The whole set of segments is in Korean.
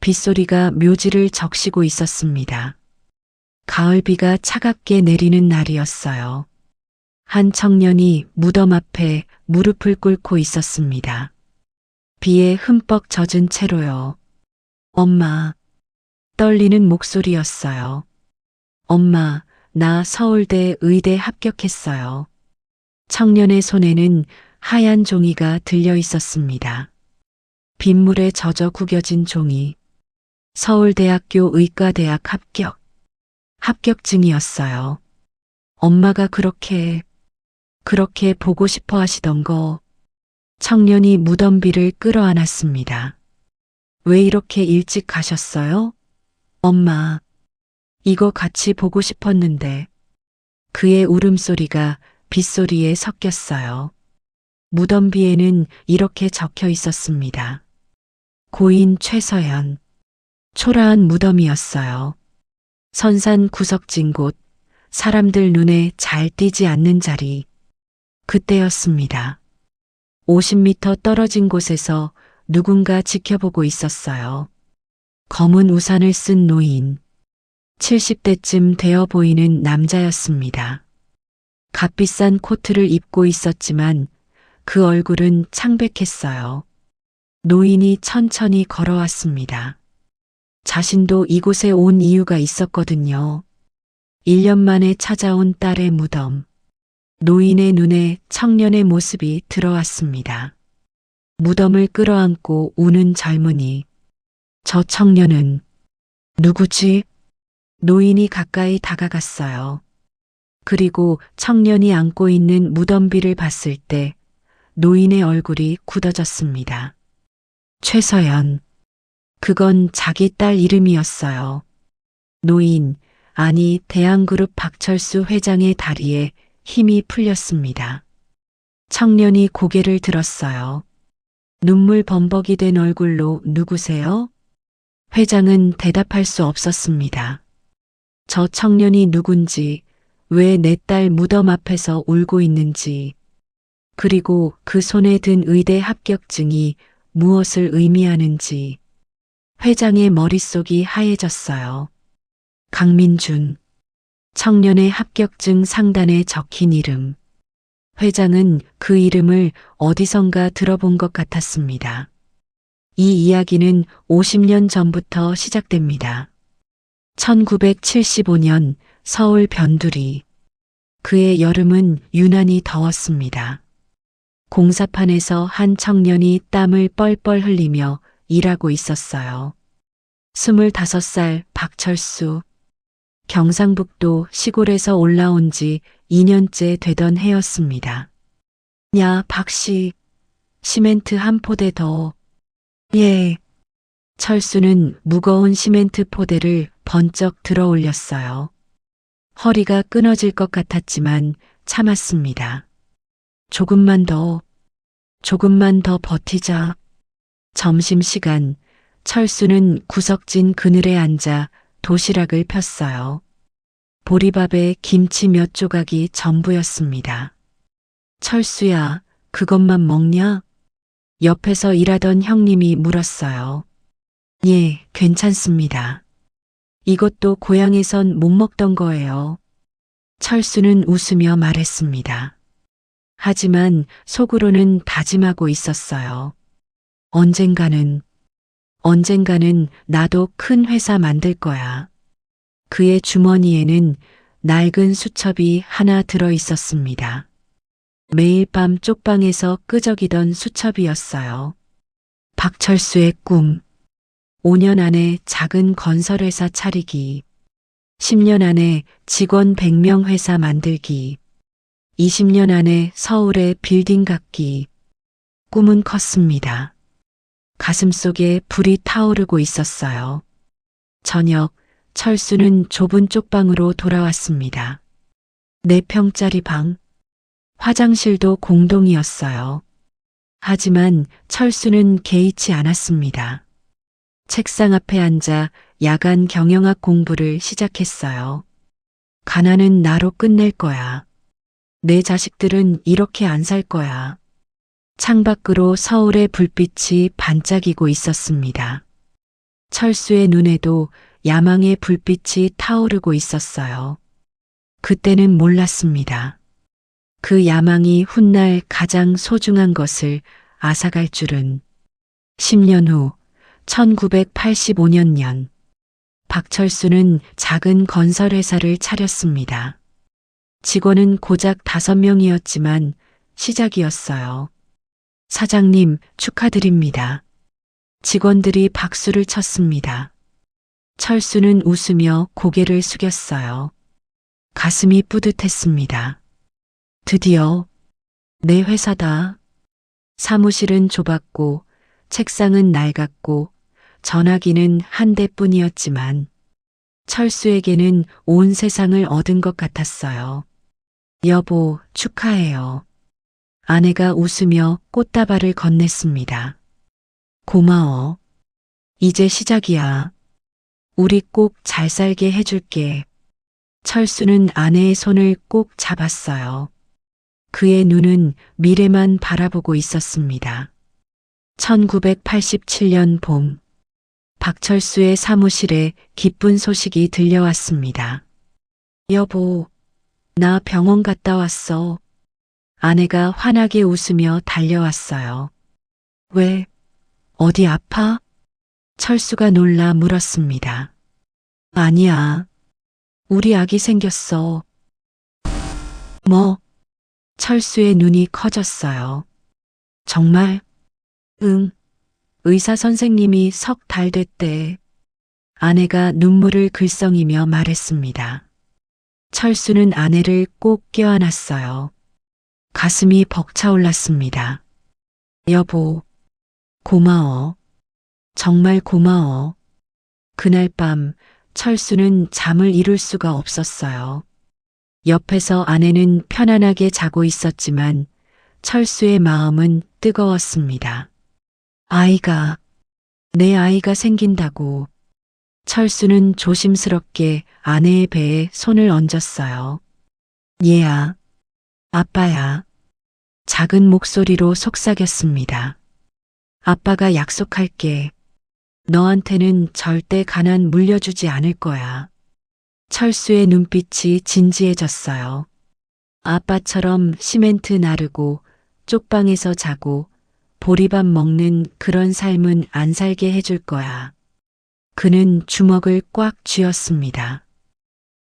빗소리가 묘지를 적시고 있었습니다. 가을비가 차갑게 내리는 날이었어요. 한 청년이 무덤 앞에 무릎을 꿇고 있었습니다. 비에 흠뻑 젖은 채로요. 엄마, 떨리는 목소리였어요. 엄마, 나 서울대 의대 합격했어요. 청년의 손에는 하얀 종이가 들려 있었습니다. 빗물에 젖어 구겨진 종이. 서울대학교 의과대학 합격. 합격증이었어요. 엄마가 그렇게 보고 싶어 하시던 거. 청년이 무덤비를 끌어안았습니다. 왜 이렇게 일찍 가셨어요? 엄마, 이거 같이 보고 싶었는데. 그의 울음소리가 빗소리에 섞였어요. 무덤비에는 이렇게 적혀 있었습니다. 고인 최서연. 초라한 무덤이었어요. 선산 구석진 곳, 사람들 눈에 잘 띄지 않는 자리. 그때였습니다. 50m 떨어진 곳에서 누군가 지켜보고 있었어요. 검은 우산을 쓴 노인. 70대쯤 되어 보이는 남자였습니다. 값비싼 코트를 입고 있었지만 그 얼굴은 창백했어요. 노인이 천천히 걸어왔습니다. 자신도 이곳에 온 이유가 있었거든요. 1년 만에 찾아온 딸의 무덤. 노인의 눈에 청년의 모습이 들어왔습니다. 무덤을 끌어안고 우는 젊은이. 저 청년은 누구지? 노인이 가까이 다가갔어요. 그리고 청년이 안고 있는 무덤비를 봤을 때 노인의 얼굴이 굳어졌습니다. 최서연. 그건 자기 딸 이름이었어요. 노인, 아니 대한그룹 박철수 회장의 다리에 힘이 풀렸습니다. 청년이 고개를 들었어요. 눈물 범벅이 된 얼굴로 누구세요? 회장은 대답할 수 없었습니다. 저 청년이 누군지, 왜 내 딸 무덤 앞에서 울고 있는지, 그리고 그 손에 든 의대 합격증이 무엇을 의미하는지. 회장의 머릿속이 하얘졌어요. 강민준. 청년의 합격증 상단에 적힌 이름. 회장은 그 이름을 어디선가 들어본 것 같았습니다. 이 이야기는 50년 전부터 시작됩니다. 1975년 서울 변두리. 그의 여름은 유난히 더웠습니다. 공사판에서 한 청년이 땀을 뻘뻘 흘리며 일하고 있었어요. 25살 박철수. 경상북도 시골에서 올라온 지 2년째 되던 해였습니다. 야, 박씨. 시멘트 한 포대 더. 예. 철수는 무거운 시멘트 포대를 번쩍 들어 올렸어요. 허리가 끊어질 것 같았지만 참았습니다. 조금만 더 버티자. 점심시간, 철수는 구석진 그늘에 앉아 도시락을 폈어요. 보리밥에 김치 몇 조각이 전부였습니다. 철수야, 그것만 먹냐? 옆에서 일하던 형님이 물었어요. 예, 괜찮습니다. 이것도 고향에선 못 먹던 거예요. 철수는 웃으며 말했습니다. 하지만 속으로는 다짐하고 있었어요. 언젠가는 나도 큰 회사 만들 거야. 그의 주머니에는 낡은 수첩이 하나 들어 있었습니다. 매일 밤 쪽방에서 끄적이던 수첩이었어요. 박철수의 꿈. 5년 안에 작은 건설회사 차리기. 10년 안에 직원 100명 회사 만들기. 20년 안에 서울에 빌딩 갖기. 꿈은 컸습니다. 가슴속에 불이 타오르고 있었어요. 저녁, 철수는 좁은 쪽방으로 돌아왔습니다. 4평짜리 방. 화장실도 공동이었어요. 하지만 철수는 개의치 않았습니다. 책상 앞에 앉아 야간 경영학 공부를 시작했어요. 가난은 나로 끝낼 거야. 내 자식들은 이렇게 안 살 거야. 창밖으로 서울의 불빛이 반짝이고 있었습니다. 철수의 눈에도 야망의 불빛이 타오르고 있었어요. 그때는 몰랐습니다. 그 야망이 훗날 가장 소중한 것을 앗아갈 줄은. 10년 후 1985년 박철수는 작은 건설회사를 차렸습니다. 직원은 고작 5명이었지만 시작이었어요. 사장님, 축하드립니다. 직원들이 박수를 쳤습니다. 철수는 웃으며 고개를 숙였어요. 가슴이 뿌듯했습니다. 드디어 내 회사다. 사무실은 좁았고 책상은 낡았고 전화기는 한 대뿐이었지만 철수에게는 온 세상을 얻은 것 같았어요. 여보, 축하해요. 아내가 웃으며 꽃다발을 건넸습니다. 고마워. 이제 시작이야. 우리 꼭 잘 살게 해줄게. 철수는 아내의 손을 꼭 잡았어요. 그의 눈은 미래만 바라보고 있었습니다. 1987년 봄, 박철수의 사무실에 기쁜 소식이 들려왔습니다. 여보, 나 병원 갔다 왔어. 아내가 환하게 웃으며 달려왔어요. 왜? 어디 아파? 철수가 놀라 물었습니다. 아니야. 우리 아기 생겼어. 뭐? 철수의 눈이 커졌어요. 정말? 응. 의사 선생님이 석 달 됐대. 아내가 눈물을 글썽이며 말했습니다. 철수는 아내를 꼭 껴안았어요. 가슴이 벅차올랐습니다. 여보, 고마워. 정말 고마워. 그날 밤 철수는 잠을 이룰 수가 없었어요. 옆에서 아내는 편안하게 자고 있었지만 철수의 마음은 뜨거웠습니다. 내 아이가 생긴다고. 철수는 조심스럽게 아내의 배에 손을 얹었어요. 얘야, 아빠야. 작은 목소리로 속삭였습니다. 아빠가 약속할게. 너한테는 절대 가난 물려주지 않을 거야. 철수의 눈빛이 진지해졌어요. 아빠처럼 시멘트 나르고 쪽방에서 자고 보리밥 먹는 그런 삶은 안 살게 해줄 거야. 그는 주먹을 꽉 쥐었습니다.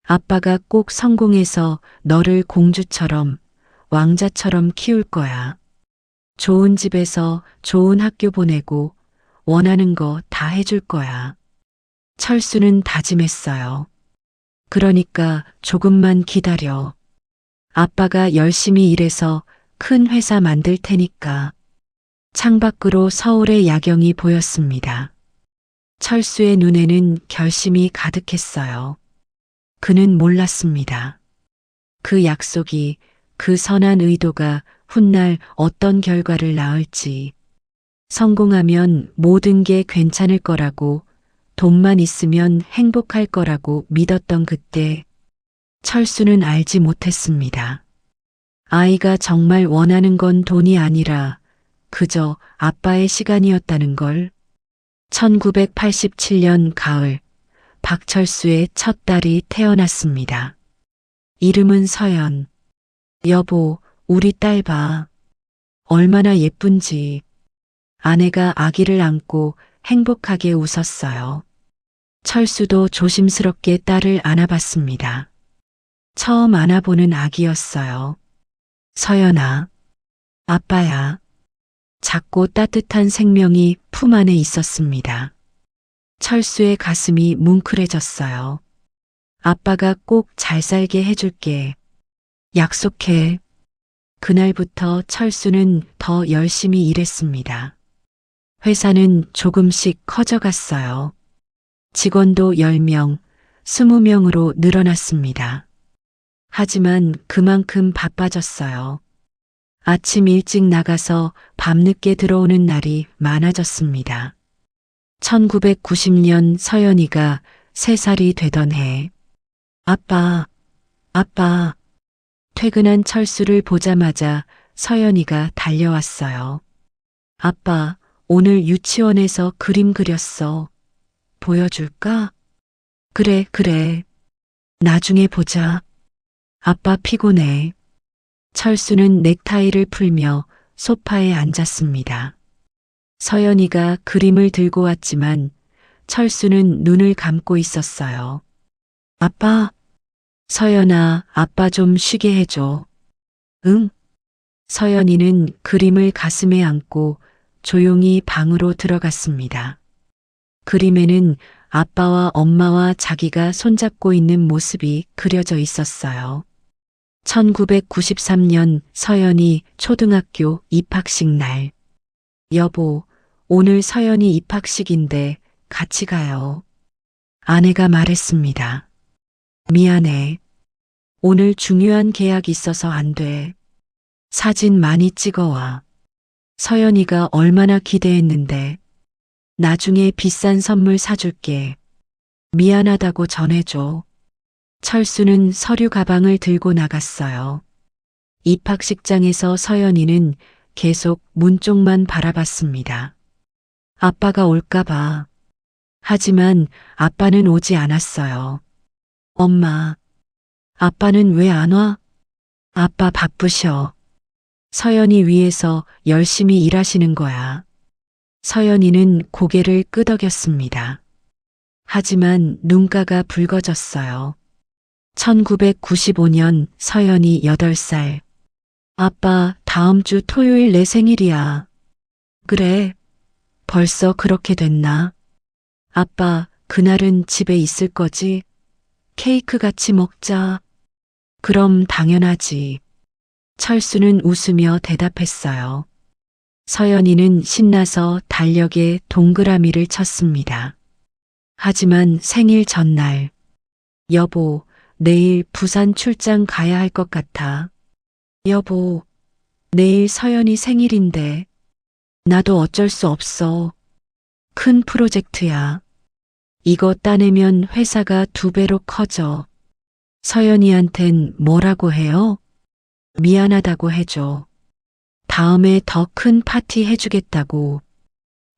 아빠가 꼭 성공해서 너를 공주처럼, 왕자처럼 키울 거야. 좋은 집에서 좋은 학교 보내고 원하는 거 다 해줄 거야. 철수는 다짐했어요. 그러니까 조금만 기다려. 아빠가 열심히 일해서 큰 회사 만들 테니까. 창밖으로 서울의 야경이 보였습니다. 철수의 눈에는 결심이 가득했어요. 그는 몰랐습니다. 그 약속이, 그 선한 의도가 훗날 어떤 결과를 낳을지. 성공하면 모든 게 괜찮을 거라고, 돈만 있으면 행복할 거라고 믿었던 그때 철수는 알지 못했습니다. 아이가 정말 원하는 건 돈이 아니라 그저 아빠의 시간이었다는 걸. 1987년 가을, 박철수의 첫 딸이 태어났습니다. 이름은 서연. 여보, 우리 딸 봐. 얼마나 예쁜지. 아내가 아기를 안고 행복하게 웃었어요. 철수도 조심스럽게 딸을 안아봤습니다. 처음 안아보는 아기였어요. 서연아, 아빠야. 작고 따뜻한 생명이 품 안에 있었습니다. 철수의 가슴이 뭉클해졌어요. 아빠가 꼭 잘 살게 해줄게. 약속해. 그날부터 철수는 더 열심히 일했습니다. 회사는 조금씩 커져갔어요. 직원도 10명, 20명으로 늘어났습니다. 하지만 그만큼 바빠졌어요. 아침 일찍 나가서 밤늦게 들어오는 날이 많아졌습니다. 1990년 서연이가 3살이 되던 해. 아빠. 퇴근한 철수를 보자마자 서연이가 달려왔어요. 아빠, 오늘 유치원에서 그림 그렸어. 보여줄까? 그래, 그래. 나중에 보자. 아빠 피곤해. 철수는 넥타이를 풀며 소파에 앉았습니다. 서연이가 그림을 들고 왔지만 철수는 눈을 감고 있었어요. 아빠, 서연아, 아빠 좀 쉬게 해줘. 응? 서연이는 그림을 가슴에 안고 조용히 방으로 들어갔습니다. 그림에는 아빠와 엄마와 자기가 손잡고 있는 모습이 그려져 있었어요. 1993년 서연이 초등학교 입학식 날. 여보, 오늘 서연이 입학식인데 같이 가요. 아내가 말했습니다. 미안해. 오늘 중요한 계약 있어서 안 돼. 사진 많이 찍어와. 서연이가 얼마나 기대했는데. 나중에 비싼 선물 사줄게. 미안하다고 전해줘. 철수는 서류 가방을 들고 나갔어요. 입학식장에서 서연이는 계속 문 쪽만 바라봤습니다. 아빠가 올까봐. 하지만 아빠는 오지 않았어요. 엄마, 아빠는 왜 안 와? 아빠 바쁘셔. 서연이 위에서 열심히 일하시는 거야. 서연이는 고개를 끄덕였습니다. 하지만 눈가가 붉어졌어요. 1995년 서연이 8살. 아빠, 다음 주 토요일 내 생일이야. 그래, 벌써 그렇게 됐나? 아빠, 그날은 집에 있을 거지? 케이크 같이 먹자. 그럼 당연하지. 철수는 웃으며 대답했어요. 서연이는 신나서 달력에 동그라미를 쳤습니다. 하지만 생일 전날, 여보, 내일 부산 출장 가야 할 것 같아. 여보, 내일 서연이 생일인데, 나도 어쩔 수 없어. 큰 프로젝트야. 이거 따내면 회사가 2배로 커져. 서연이한텐 뭐라고 해요? 미안하다고 해줘. 다음에 더 큰 파티 해주겠다고.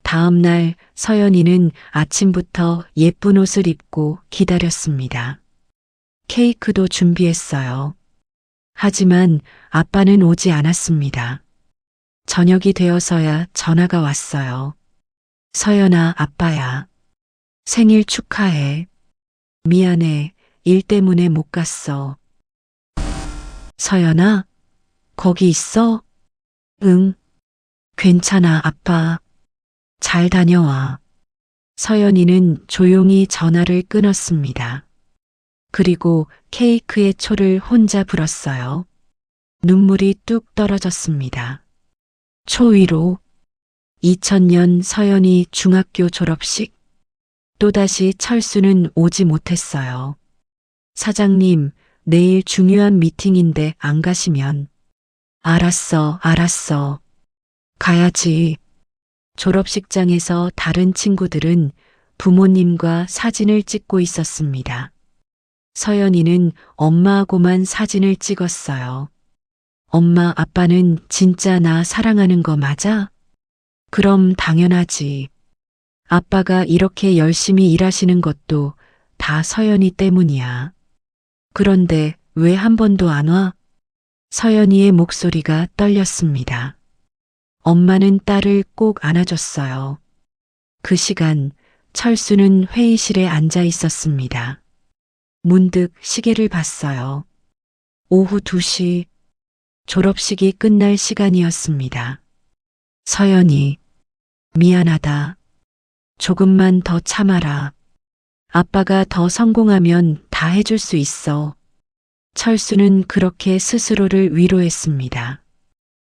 다음 날 서연이는 아침부터 예쁜 옷을 입고 기다렸습니다. 케이크도 준비했어요. 하지만 아빠는 오지 않았습니다. 저녁이 되어서야 전화가 왔어요. 서연아, 아빠야. 생일 축하해. 미안해. 일 때문에 못 갔어. 서연아, 거기 있어? 응. 괜찮아, 아빠. 잘 다녀와. 서연이는 조용히 전화를 끊었습니다. 그리고 케이크의 초를 혼자 불었어요. 눈물이 뚝 떨어졌습니다. 초 위로 2000년 서연이 중학교 졸업식. 또다시 철수는 오지 못했어요. 사장님, 내일 중요한 미팅인데 안 가시면. 알았어, 알았어. 가야지. 졸업식장에서 다른 친구들은 부모님과 사진을 찍고 있었습니다. 서연이는 엄마하고만 사진을 찍었어요. 엄마, 아빠는 진짜 나 사랑하는 거 맞아? 그럼 당연하지. 아빠가 이렇게 열심히 일하시는 것도 다 서연이 때문이야. 그런데 왜 한 번도 안 와? 서연이의 목소리가 떨렸습니다. 엄마는 딸을 꼭 안아줬어요. 그 시간 철수는 회의실에 앉아 있었습니다. 문득 시계를 봤어요. 오후 2시, 졸업식이 끝날 시간이었습니다. 서연이, 미안하다. 조금만 더 참아라. 아빠가 더 성공하면 다 해줄 수 있어. 철수는 그렇게 스스로를 위로했습니다.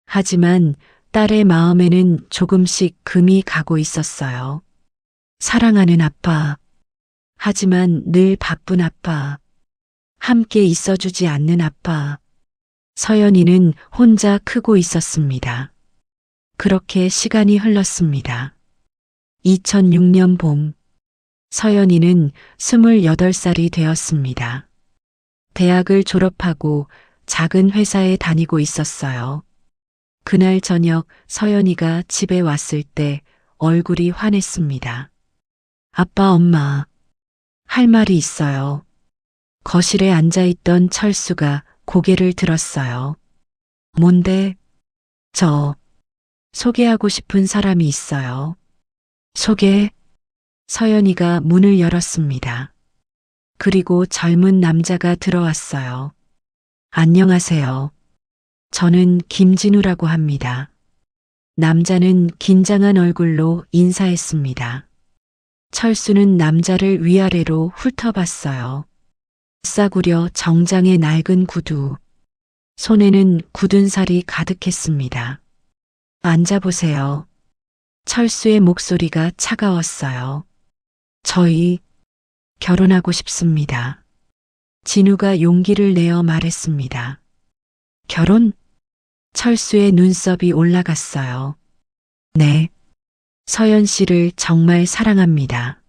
하지만 딸의 마음에는 조금씩 금이 가고 있었어요. 사랑하는 아빠. 하지만 늘 바쁜 아빠. 함께 있어주지 않는 아빠. 서연이는 혼자 크고 있었습니다. 그렇게 시간이 흘렀습니다. 2006년 봄. 서연이는 28살이 되었습니다. 대학을 졸업하고 작은 회사에 다니고 있었어요. 그날 저녁 서연이가 집에 왔을 때 얼굴이 환했습니다. 아빠, 엄마, 할 말이 있어요. 거실에 앉아있던 철수가 고개를 들었어요. 뭔데? 저, 소개하고 싶은 사람이 있어요. 소개? 서연이가 문을 열었습니다. 그리고 젊은 남자가 들어왔어요. 안녕하세요. 저는 김진우라고 합니다. 남자는 긴장한 얼굴로 인사했습니다. 철수는 남자를 위아래로 훑어봤어요. 싸구려 정장의 낡은 구두. 손에는 굳은 살이 가득했습니다. 앉아보세요. 철수의 목소리가 차가웠어요. 저희 결혼하고 싶습니다. 진우가 용기를 내어 말했습니다. 결혼? 철수의 눈썹이 올라갔어요. 네. 서연 씨를 정말 사랑합니다.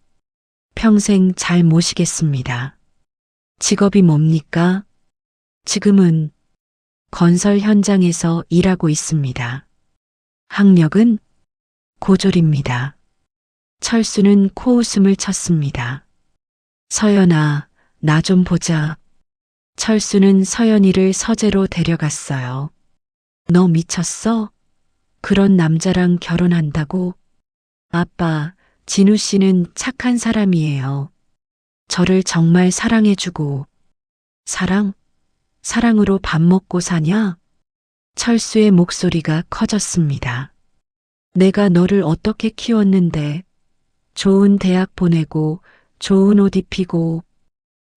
평생 잘 모시겠습니다. 직업이 뭡니까? 지금은 건설 현장에서 일하고 있습니다. 학력은 고졸입니다. 철수는 코웃음을 쳤습니다. 서연아, 나 좀 보자. 철수는 서연이를 서재로 데려갔어요. 너 미쳤어? 그런 남자랑 결혼한다고? 아빠, 진우 씨는 착한 사람이에요. 저를 정말 사랑해주고. 사랑으로 밥 먹고 사냐? 철수의 목소리가 커졌습니다. 내가 너를 어떻게 키웠는데, 좋은 대학 보내고, 좋은 옷 입히고,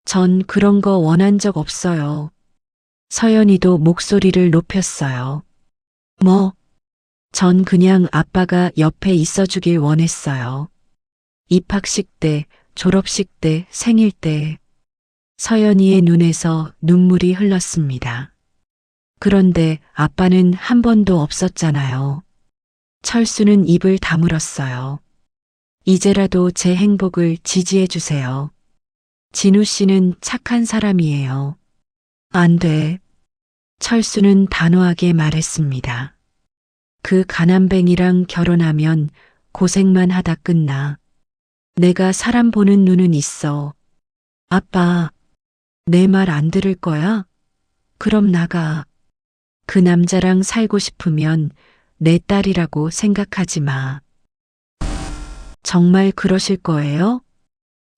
전 그런 거 원한 적 없어요. 서연이도 목소리를 높였어요. 전 그냥 아빠가 옆에 있어주길 원했어요. 입학식 때, 졸업식 때, 생일 때. 서연이의 눈에서 눈물이 흘렀습니다. 그런데 아빠는 한 번도 없었잖아요. 철수는 입을 다물었어요. 이제라도 제 행복을 지지해 주세요. 진우 씨는 착한 사람이에요. 안 돼. 철수는 단호하게 말했습니다. 그 가난뱅이랑 결혼하면 고생만 하다 끝나. 내가 사람 보는 눈은 있어. 아빠, 내 말 안 들을 거야? 그럼 나가. 그 남자랑 살고 싶으면 내 딸이라고 생각하지 마. 정말 그러실 거예요?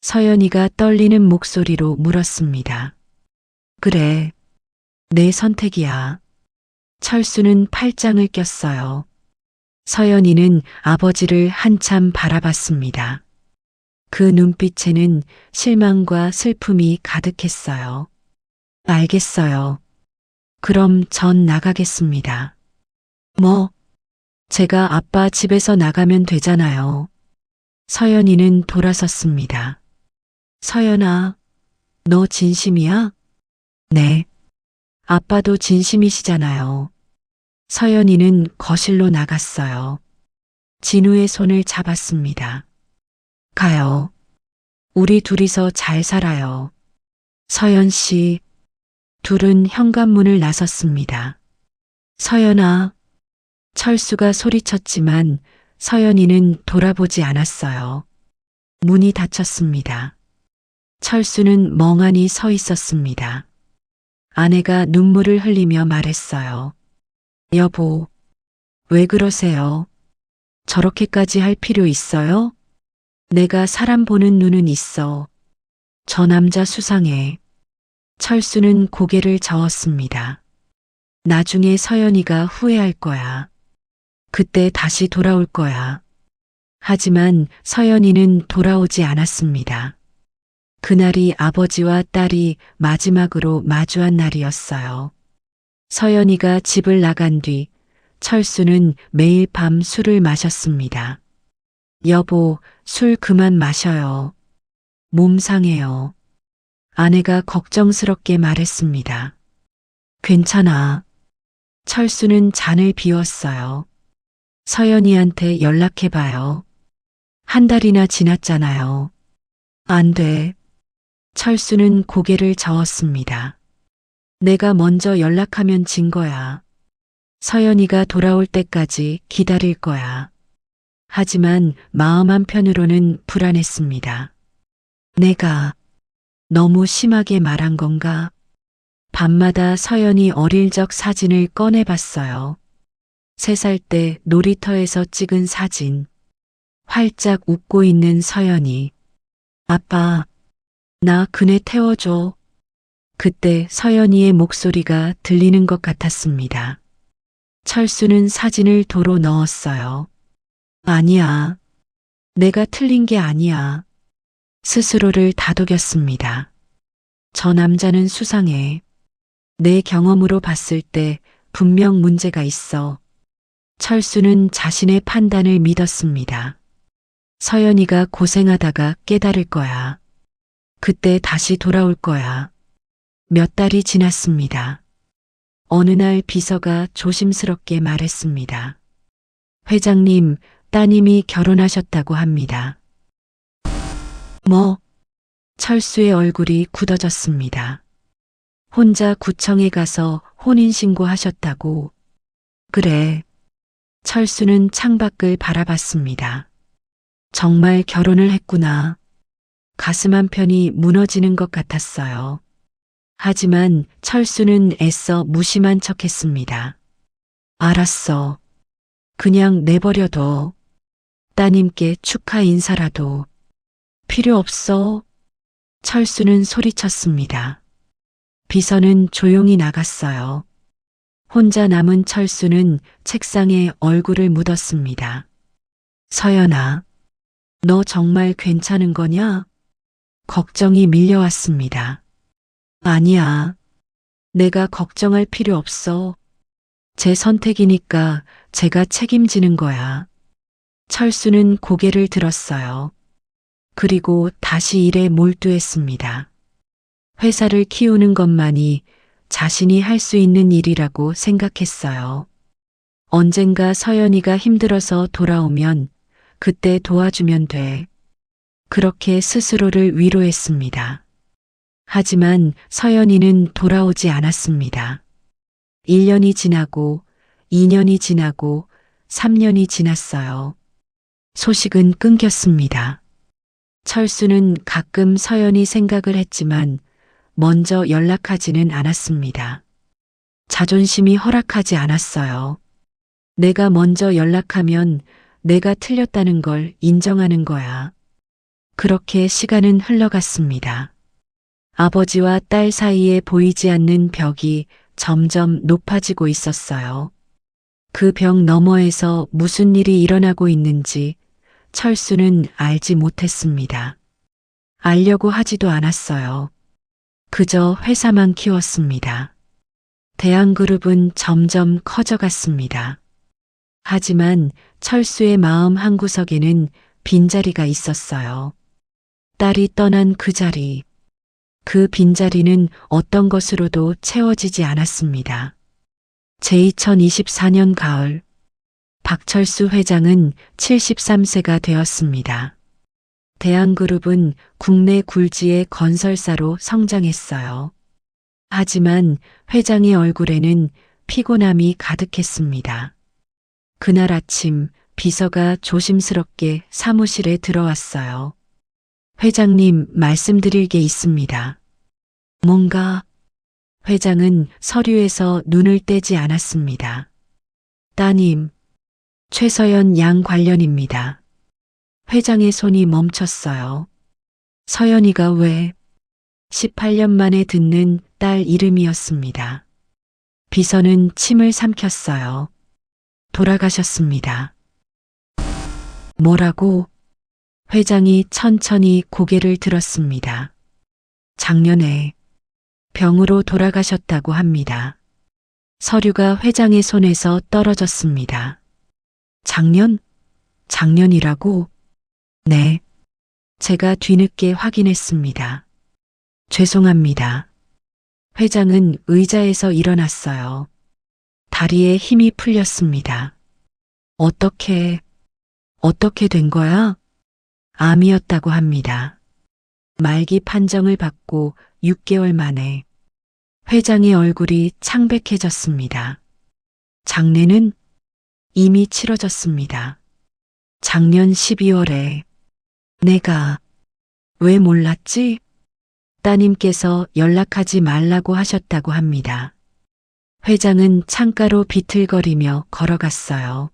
서연이가 떨리는 목소리로 물었습니다. 그래, 내 선택이야. 철수는 팔짱을 꼈어요. 서연이는 아버지를 한참 바라봤습니다. 그 눈빛에는 실망과 슬픔이 가득했어요. 알겠어요. 그럼 전 나가겠습니다. 제가 아빠 집에서 나가면 되잖아요. 서연이는 돌아섰습니다. 서연아, 너 진심이야? 네. 아빠도 진심이시잖아요. 서연이는 거실로 나갔어요. 진우의 손을 잡았습니다. 가요. 우리 둘이서 잘 살아요. 서연 씨. 둘은 현관문을 나섰습니다. 서연아. 철수가 소리쳤지만 서연이는 돌아보지 않았어요. 문이 닫혔습니다. 철수는 멍하니 서 있었습니다. 아내가 눈물을 흘리며 말했어요. 여보, 왜 그러세요? 저렇게까지 할 필요 있어요? 내가 사람 보는 눈은 있어. 저 남자 수상해. 철수는 고개를 저었습니다. 나중에 서연이가 후회할 거야. 그때 다시 돌아올 거야. 하지만 서연이는 돌아오지 않았습니다. 그날이 아버지와 딸이 마지막으로 마주한 날이었어요. 서연이가 집을 나간 뒤 철수는 매일 밤 술을 마셨습니다. 여보, 술 그만 마셔요. 몸 상해요. 아내가 걱정스럽게 말했습니다. 괜찮아. 철수는 잔을 비웠어요. 서연이한테 연락해봐요. 한 달이나 지났잖아요. 안 돼. 철수는 고개를 저었습니다. 내가 먼저 연락하면 진 거야. 서연이가 돌아올 때까지 기다릴 거야. 하지만 마음 한편으로는 불안했습니다. 내가 너무 심하게 말한 건가? 밤마다 서연이 어릴 적 사진을 꺼내봤어요. 3살 때 놀이터에서 찍은 사진. 활짝 웃고 있는 서연이. 아빠, 나 그네 태워줘. 그때 서연이의 목소리가 들리는 것 같았습니다. 철수는 사진을 도로 넣었어요. 아니야. 내가 틀린 게 아니야. 스스로를 다독였습니다. 저 남자는 수상해. 내 경험으로 봤을 때 분명 문제가 있어. 철수는 자신의 판단을 믿었습니다. 서연이가 고생하다가 깨달을 거야. 그때 다시 돌아올 거야. 몇 달이 지났습니다. 어느 날 비서가 조심스럽게 말했습니다. 회장님, 따님이 결혼하셨다고 합니다. 뭐? 철수의 얼굴이 굳어졌습니다. 혼자 구청에 가서 혼인신고 하셨다고. 그래. 철수는 창밖을 바라봤습니다. 정말 결혼을 했구나. 가슴 한편이 무너지는 것 같았어요. 하지만 철수는 애써 무심한 척 했습니다. 알았어. 그냥 내버려둬. 따님께 축하 인사라도. 필요 없어. 철수는 소리쳤습니다. 비서는 조용히 나갔어요. 혼자 남은 철수는 책상에 얼굴을 묻었습니다. 서연아, 너 정말 괜찮은 거냐? 걱정이 밀려왔습니다. 아니야. 내가 걱정할 필요 없어. 제 선택이니까 제가 책임지는 거야. 철수는 고개를 들었어요. 그리고 다시 일에 몰두했습니다. 회사를 키우는 것만이 자신이 할 수 있는 일이라고 생각했어요. 언젠가 서연이가 힘들어서 돌아오면 그때 도와주면 돼. 그렇게 스스로를 위로했습니다. 하지만 서연이는 돌아오지 않았습니다. 1년이 지나고 2년이 지나고 3년이 지났어요. 소식은 끊겼습니다. 철수는 가끔 서연이 생각을 했지만 먼저 연락하지는 않았습니다. 자존심이 허락하지 않았어요. 내가 먼저 연락하면 내가 틀렸다는 걸 인정하는 거야. 그렇게 시간은 흘러갔습니다. 아버지와 딸 사이에 보이지 않는 벽이 점점 높아지고 있었어요. 그 벽 너머에서 무슨 일이 일어나고 있는지 철수는 알지 못했습니다. 알려고 하지도 않았어요. 그저 회사만 키웠습니다. 대한그룹은 점점 커져갔습니다. 하지만 철수의 마음 한구석에는 빈자리가 있었어요. 딸이 떠난 그 자리. 그 빈자리는 어떤 것으로도 채워지지 않았습니다. 제2024년 가을, 박철수 회장은 73세가 되었습니다. 대한그룹은 국내 굴지의 건설사로 성장했어요. 하지만 회장의 얼굴에는 피곤함이 가득했습니다. 그날 아침 비서가 조심스럽게 사무실에 들어왔어요. 회장님, 말씀드릴 게 있습니다. 뭔가? 회장은 서류에서 눈을 떼지 않았습니다. 따님, 최서연 양 관련입니다. 회장의 손이 멈췄어요. 서연이가 왜? 18년 만에 듣는 딸 이름이었습니다. 비서는 침을 삼켰어요. 돌아가셨습니다. 뭐라고? 회장이 천천히 고개를 들었습니다. 작년에 병으로 돌아가셨다고 합니다. 서류가 회장의 손에서 떨어졌습니다. 작년이라고? 네. 제가 뒤늦게 확인했습니다. 죄송합니다. 회장은 의자에서 일어났어요. 다리에 힘이 풀렸습니다. 어떻게 된 거야? 암이었다고 합니다. 말기 판정을 받고 6개월 만에 회장의 얼굴이 창백해졌습니다. 장례는 이미 치러졌습니다. 작년 12월에 내가 왜 몰랐지? 따님께서 연락하지 말라고 하셨다고 합니다. 회장은 창가로 비틀거리며 걸어갔어요.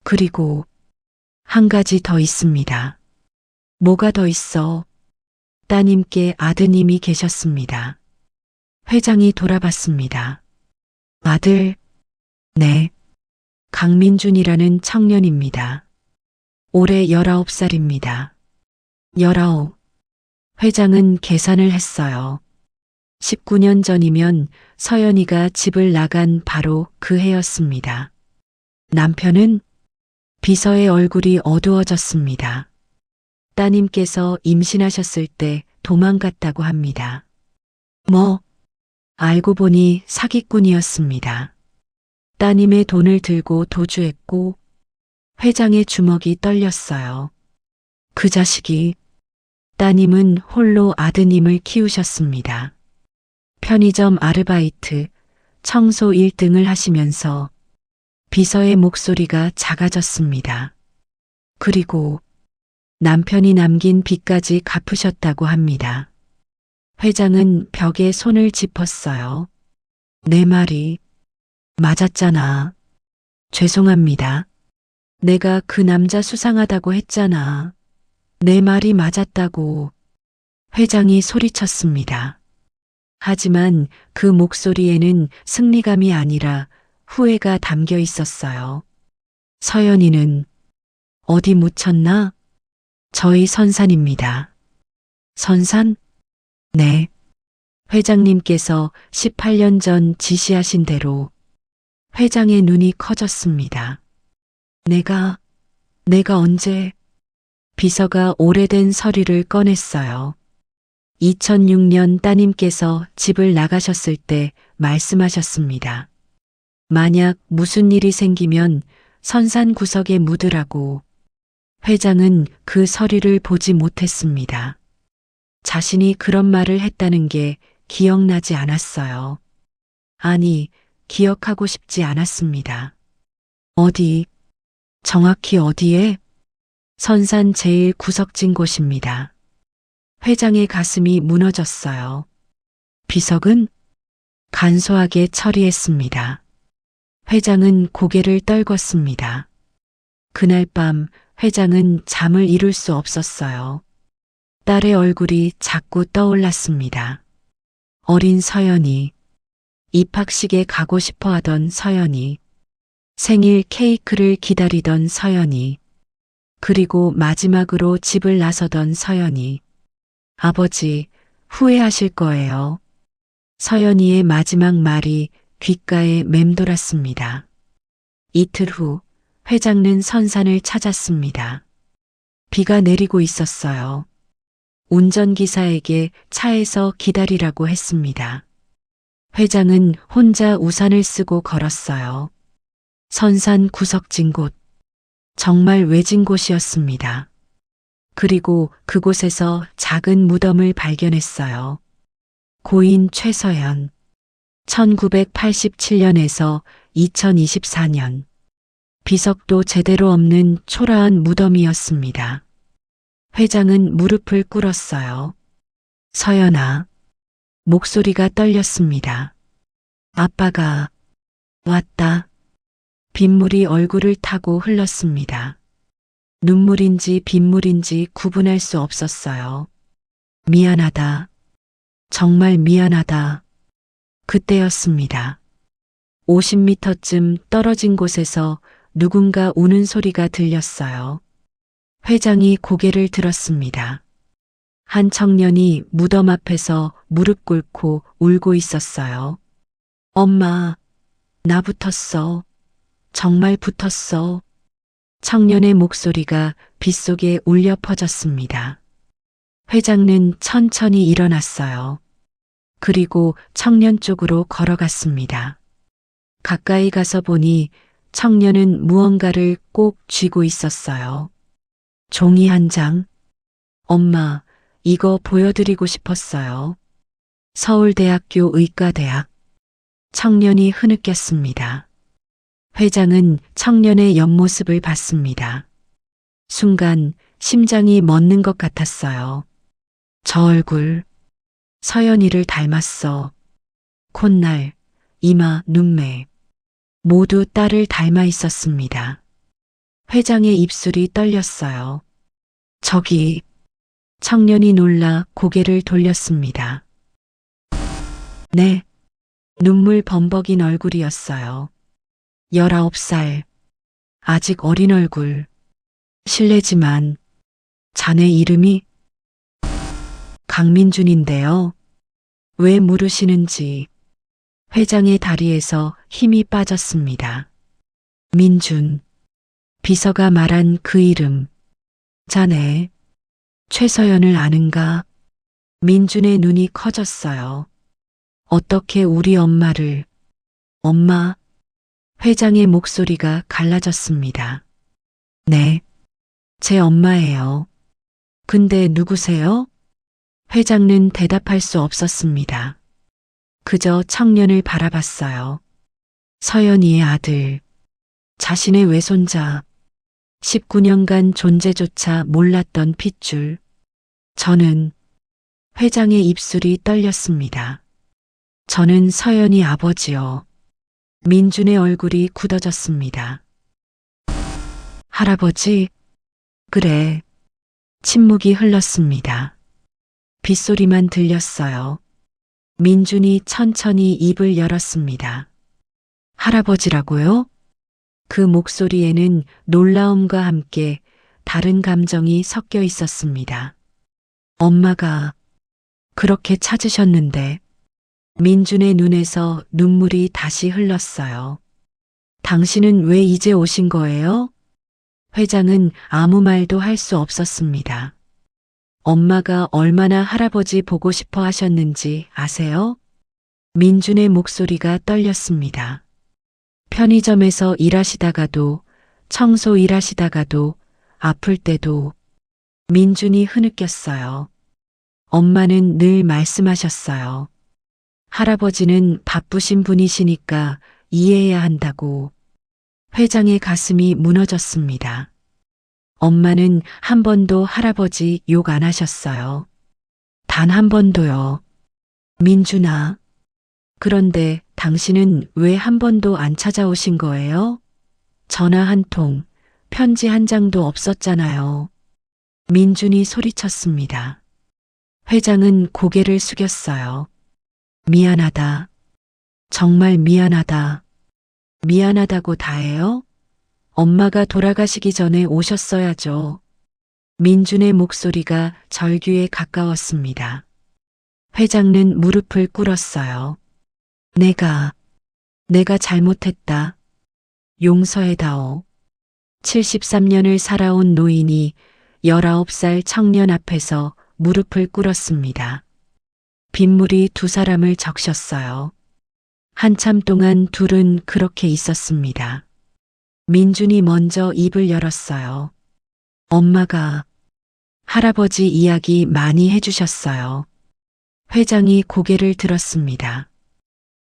그리고 한 가지 더 있습니다. 뭐가 더 있어? 따님께 아드님이 계셨습니다. 회장이 돌아봤습니다. 아들, 네. 강민준이라는 청년입니다. 올해 19살입니다. 19. 회장은 계산을 했어요. 19년 전이면 서연이가 집을 나간 바로 그 해였습니다. 남편은 비서의 얼굴이 어두워졌습니다. 따님께서 임신하셨을 때 도망갔다고 합니다. 알고 보니 사기꾼이었습니다. 따님의 돈을 들고 도주했고 회장의 주먹이 떨렸어요. 그 자식이. 따님은 홀로 아드님을 키우셨습니다. 편의점 아르바이트, 청소 1등을 하시면서 비서의 목소리가 작아졌습니다. 그리고 남편이 남긴 빚까지 갚으셨다고 합니다. 회장은 벽에 손을 짚었어요. 내 말이 맞았잖아. 죄송합니다. 내가 그 남자 수상하다고 했잖아. 내 말이 맞았다고. 회장이 소리쳤습니다. 하지만 그 목소리에는 승리감이 아니라 후회가 담겨 있었어요. 서연이는 어디 묻혔나? 저희 선산입니다. 선산? 네. 회장님께서 18년 전 지시하신 대로. 회장의 눈이 커졌습니다. 내가 언제? 비서가 오래된 서류를 꺼냈어요. 2006년 따님께서 집을 나가셨을 때 말씀하셨습니다. 만약 무슨 일이 생기면 선산 구석에 묻으라고. 회장은 그 서류를 보지 못했습니다. 자신이 그런 말을 했다는 게 기억나지 않았어요. 아니, 기억하고 싶지 않았습니다. 어디? 정확히 어디에? 선산 제일 구석진 곳입니다. 회장의 가슴이 무너졌어요. 비석은 간소하게 처리했습니다. 회장은 고개를 떨궜습니다. 그날 밤 회장은 잠을 이룰 수 없었어요. 딸의 얼굴이 자꾸 떠올랐습니다. 어린 서연이, 입학식에 가고 싶어 하던 서연이, 생일 케이크를 기다리던 서연이, 그리고 마지막으로 집을 나서던 서연이. 아버지, 후회하실 거예요. 서연이의 마지막 말이 귓가에 맴돌았습니다. 이틀 후 회장은 선산을 찾았습니다. 비가 내리고 있었어요. 운전기사에게 차에서 기다리라고 했습니다. 회장은 혼자 우산을 쓰고 걸었어요. 선산 구석진 곳. 정말 외진 곳이었습니다. 그리고 그곳에서 작은 무덤을 발견했어요. 고인 최서연. 1987년에서 2024년. 비석도 제대로 없는 초라한 무덤이었습니다. 회장은 무릎을 꿇었어요. 서연아. 목소리가 떨렸습니다. 아빠가 왔다. 빗물이 얼굴을 타고 흘렀습니다. 눈물인지 빗물인지 구분할 수 없었어요. 미안하다. 정말 미안하다. 그때였습니다. 50m쯤 떨어진 곳에서 누군가 우는 소리가 들렸어요. 회장이 고개를 들었습니다. 한 청년이 무덤 앞에서 무릎 꿇고 울고 있었어요. 엄마, 나 붙었어. 정말 붙었어. 청년의 목소리가 빗속에 울려 퍼졌습니다. 회장은 천천히 일어났어요. 그리고 청년 쪽으로 걸어갔습니다. 가까이 가서 보니 청년은 무언가를 꼭 쥐고 있었어요. 종이 한 장. 엄마, 이거 보여드리고 싶었어요. 서울대학교 의과대학. 청년이 흐느꼈습니다. 회장은 청년의 옆모습을 봤습니다. 순간 심장이 멎는 것 같았어요. 저 얼굴, 서연이를 닮았어. 콧날, 이마, 눈매. 모두 딸을 닮아 있었습니다. 회장의 입술이 떨렸어요. 저기, 청년이 놀라 고개를 돌렸습니다. 네, 눈물 범벅인 얼굴이었어요. 19살, 아직 어린 얼굴. 실례지만, 자네 이름이 강민준인데요. 왜 물으시는지. 회장의 다리에서 힘이 빠졌습니다. 민준. 비서가 말한 그 이름. 자네, 최서연을 아는가? 민준의 눈이 커졌어요. 어떻게 우리 엄마를, 엄마? 회장의 목소리가 갈라졌습니다. 네, 제 엄마예요. 근데 누구세요? 회장은 대답할 수 없었습니다. 그저 청년을 바라봤어요. 서연이의 아들, 자신의 외손자, 19년간 존재조차 몰랐던 핏줄. 저는 회장의 입술이 떨렸습니다. 저는 서연이 아버지요. 민준의 얼굴이 굳어졌습니다. 할아버지? 그래. 침묵이 흘렀습니다. 빗소리만 들렸어요. 민준이 천천히 입을 열었습니다. 할아버지라고요? 그 목소리에는 놀라움과 함께 다른 감정이 섞여 있었습니다. 엄마가 그렇게 찾으셨는데. 민준의 눈에서 눈물이 다시 흘렀어요. 당신은 왜 이제 오신 거예요? 회장은 아무 말도 할 수 없었습니다. 엄마가 얼마나 할아버지 보고 싶어 하셨는지 아세요? 민준의 목소리가 떨렸습니다. 편의점에서 일하시다가도, 청소 일하시다가도, 아플 때도. 민준이 흐느꼈어요. 엄마는 늘 말씀하셨어요. 할아버지는 바쁘신 분이시니까 이해해야 한다고. 회장의 가슴이 무너졌습니다. 엄마는 한 번도 할아버지 욕 안 하셨어요. 단 한 번도요. 민준아, 그런데 당신은 왜 한 번도 안 찾아오신 거예요? 전화 한 통, 편지 한 장도 없었잖아요. 민준이 소리쳤습니다. 회장은 고개를 숙였어요. 미안하다. 정말 미안하다. 미안하다고 다해요? 엄마가 돌아가시기 전에 오셨어야죠. 민준의 목소리가 절규에 가까웠습니다. 회장은 무릎을 꿇었어요. 내가 잘못했다. 용서해다오. 73년을 살아온 노인이 19살 청년 앞에서 무릎을 꿇었습니다. 빗물이 두 사람을 적셨어요. 한참 동안 둘은 그렇게 있었습니다. 민준이 먼저 입을 열었어요. 엄마가 할아버지 이야기 많이 해주셨어요. 회장이 고개를 들었습니다.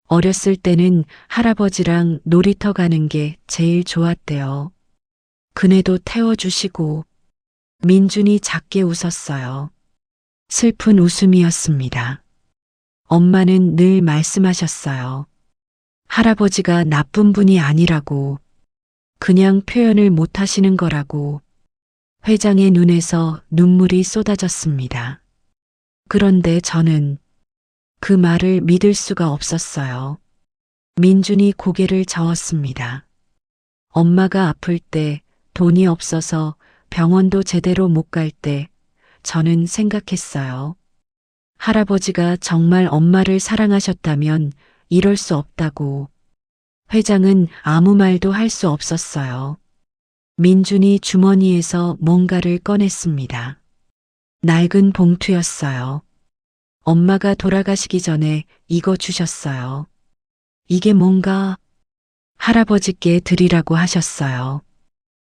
어렸을 때는 할아버지랑 놀이터 가는 게 제일 좋았대요. 그네도 태워주시고. 민준이 작게 웃었어요. 슬픈 웃음이었습니다. 엄마는 늘 말씀하셨어요. 할아버지가 나쁜 분이 아니라고. 그냥 표현을 못 하시는 거라고. 회장의 눈에서 눈물이 쏟아졌습니다. 그런데 저는 그 말을 믿을 수가 없었어요. 민준이 고개를 저었습니다. 엄마가 아플 때, 돈이 없어서 병원도 제대로 못 갈 때 저는 생각했어요. 할아버지가 정말 엄마를 사랑하셨다면 이럴 수 없다고. 회장은 아무 말도 할 수 없었어요. 민준이 주머니에서 뭔가를 꺼냈습니다. 낡은 봉투였어요. 엄마가 돌아가시기 전에 이거 주셨어요. 이게 뭔가 할아버지께 드리라고 하셨어요.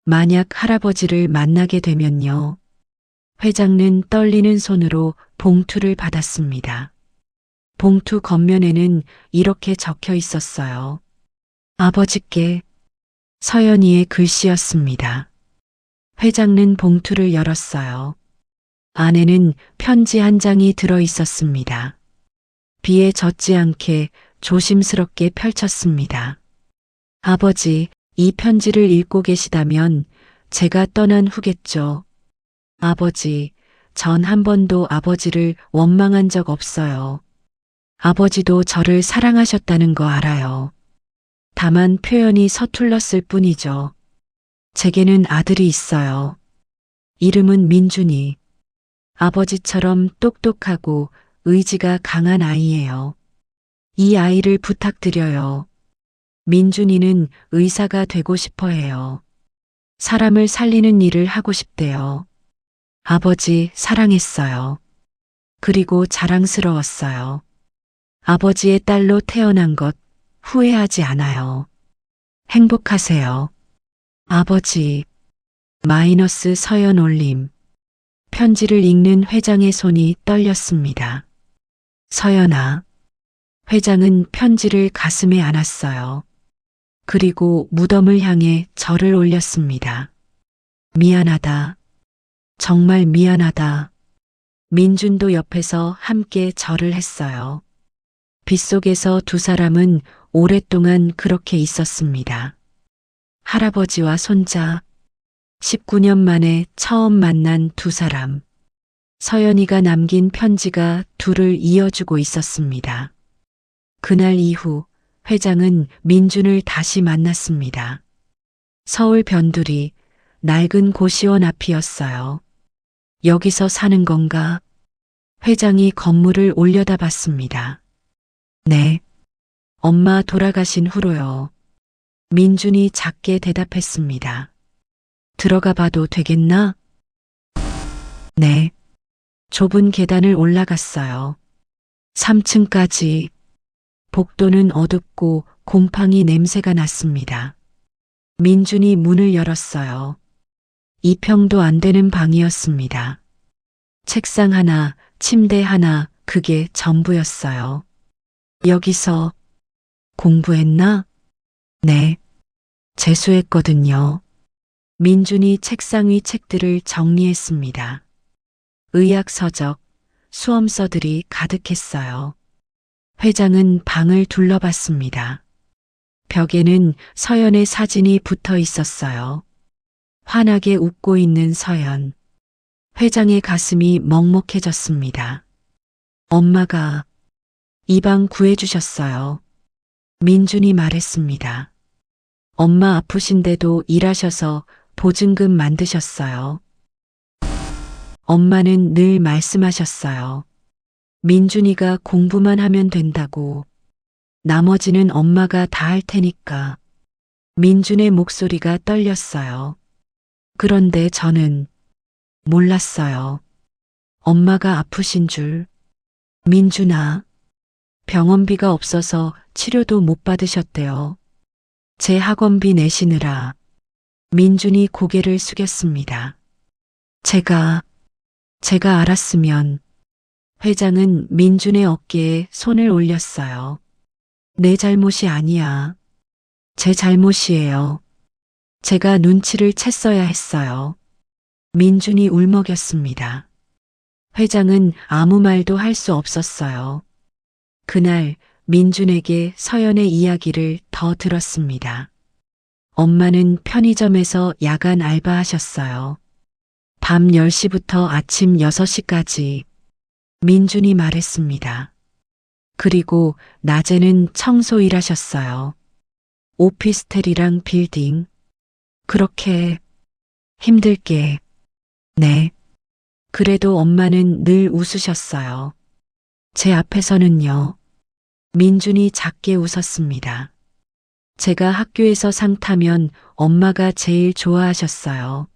만약 할아버지를 만나게 되면요. 회장은 떨리는 손으로 봉투를 받았습니다. 봉투 겉면에는 이렇게 적혀 있었어요. 아버지께. 서연이의 글씨였습니다. 회장은 봉투를 열었어요. 안에는 편지 한 장이 들어 있었습니다. 비에 젖지 않게 조심스럽게 펼쳤습니다. 아버지, 이 편지를 읽고 계시다면 제가 떠난 후겠죠. 아버지, 전 한 번도 아버지를 원망한 적 없어요. 아버지도 저를 사랑하셨다는 거 알아요. 다만 표현이 서툴렀을 뿐이죠. 제게는 아들이 있어요. 이름은 민준이. 아버지처럼 똑똑하고 의지가 강한 아이예요. 이 아이를 부탁드려요. 민준이는 의사가 되고 싶어 해요. 사람을 살리는 일을 하고 싶대요. 아버지 사랑했어요. 그리고 자랑스러웠어요. 아버지의 딸로 태어난 것 후회하지 않아요. 행복하세요. 아버지. 마이너스 서연 올림. 편지를 읽는 회장의 손이 떨렸습니다. 서연아. 회장은 편지를 가슴에 안았어요. 그리고 무덤을 향해 절을 올렸습니다. 미안하다. 정말 미안하다. 민준도 옆에서 함께 절을 했어요. 빗속에서 두 사람은 오랫동안 그렇게 있었습니다. 할아버지와 손자. 19년 만에 처음 만난 두 사람. 서연이가 남긴 편지가 둘을 이어주고 있었습니다. 그날 이후 회장은 민준을 다시 만났습니다. 서울 변두리 낡은 고시원 앞이었어요. 여기서 사는 건가? 회장이 건물을 올려다봤습니다. 네. 엄마 돌아가신 후로요. 민준이 작게 대답했습니다. 들어가 봐도 되겠나? 네. 좁은 계단을 올라갔어요. 3층까지. 복도는 어둡고 곰팡이 냄새가 났습니다. 민준이 문을 열었어요. 2평도 안 되는 방이었습니다. 책상 하나, 침대 하나, 그게 전부였어요. 여기서 공부했나? 네. 재수했거든요. 민준이 책상 위 책들을 정리했습니다. 의학 서적, 수험서들이 가득했어요. 회장은 방을 둘러봤습니다. 벽에는 서연의 사진이 붙어 있었어요. 환하게 웃고 있는 서연. 회장의 가슴이 먹먹해졌습니다. 엄마가 이 방 구해주셨어요. 민준이 말했습니다. 엄마 아프신데도 일하셔서 보증금 만드셨어요. 엄마는 늘 말씀하셨어요. 민준이가 공부만 하면 된다고. 나머지는 엄마가 다 할 테니까. 민준의 목소리가 떨렸어요. 그런데 저는 몰랐어요. 엄마가 아프신 줄. 민준아. 병원비가 없어서 치료도 못 받으셨대요. 제 학원비 내시느라. 민준이 고개를 숙였습니다. 제가 알았으면. 회장은 민준의 어깨에 손을 올렸어요. 내 잘못이 아니야. 제 잘못이에요. 제가 눈치를 챘어야 했어요. 민준이 울먹였습니다. 회장은 아무 말도 할 수 없었어요. 그날 민준에게 서연의 이야기를 더 들었습니다. 엄마는 편의점에서 야간 알바하셨어요. 밤 10시부터 아침 6시까지. 민준이 말했습니다. 그리고 낮에는 청소 일하셨어요. 오피스텔이랑 빌딩. 그렇게 힘들게. 네. 그래도 엄마는 늘 웃으셨어요. 제 앞에서는요. 민준이 작게 웃었습니다. 제가 학교에서 상 타면 엄마가 제일 좋아하셨어요.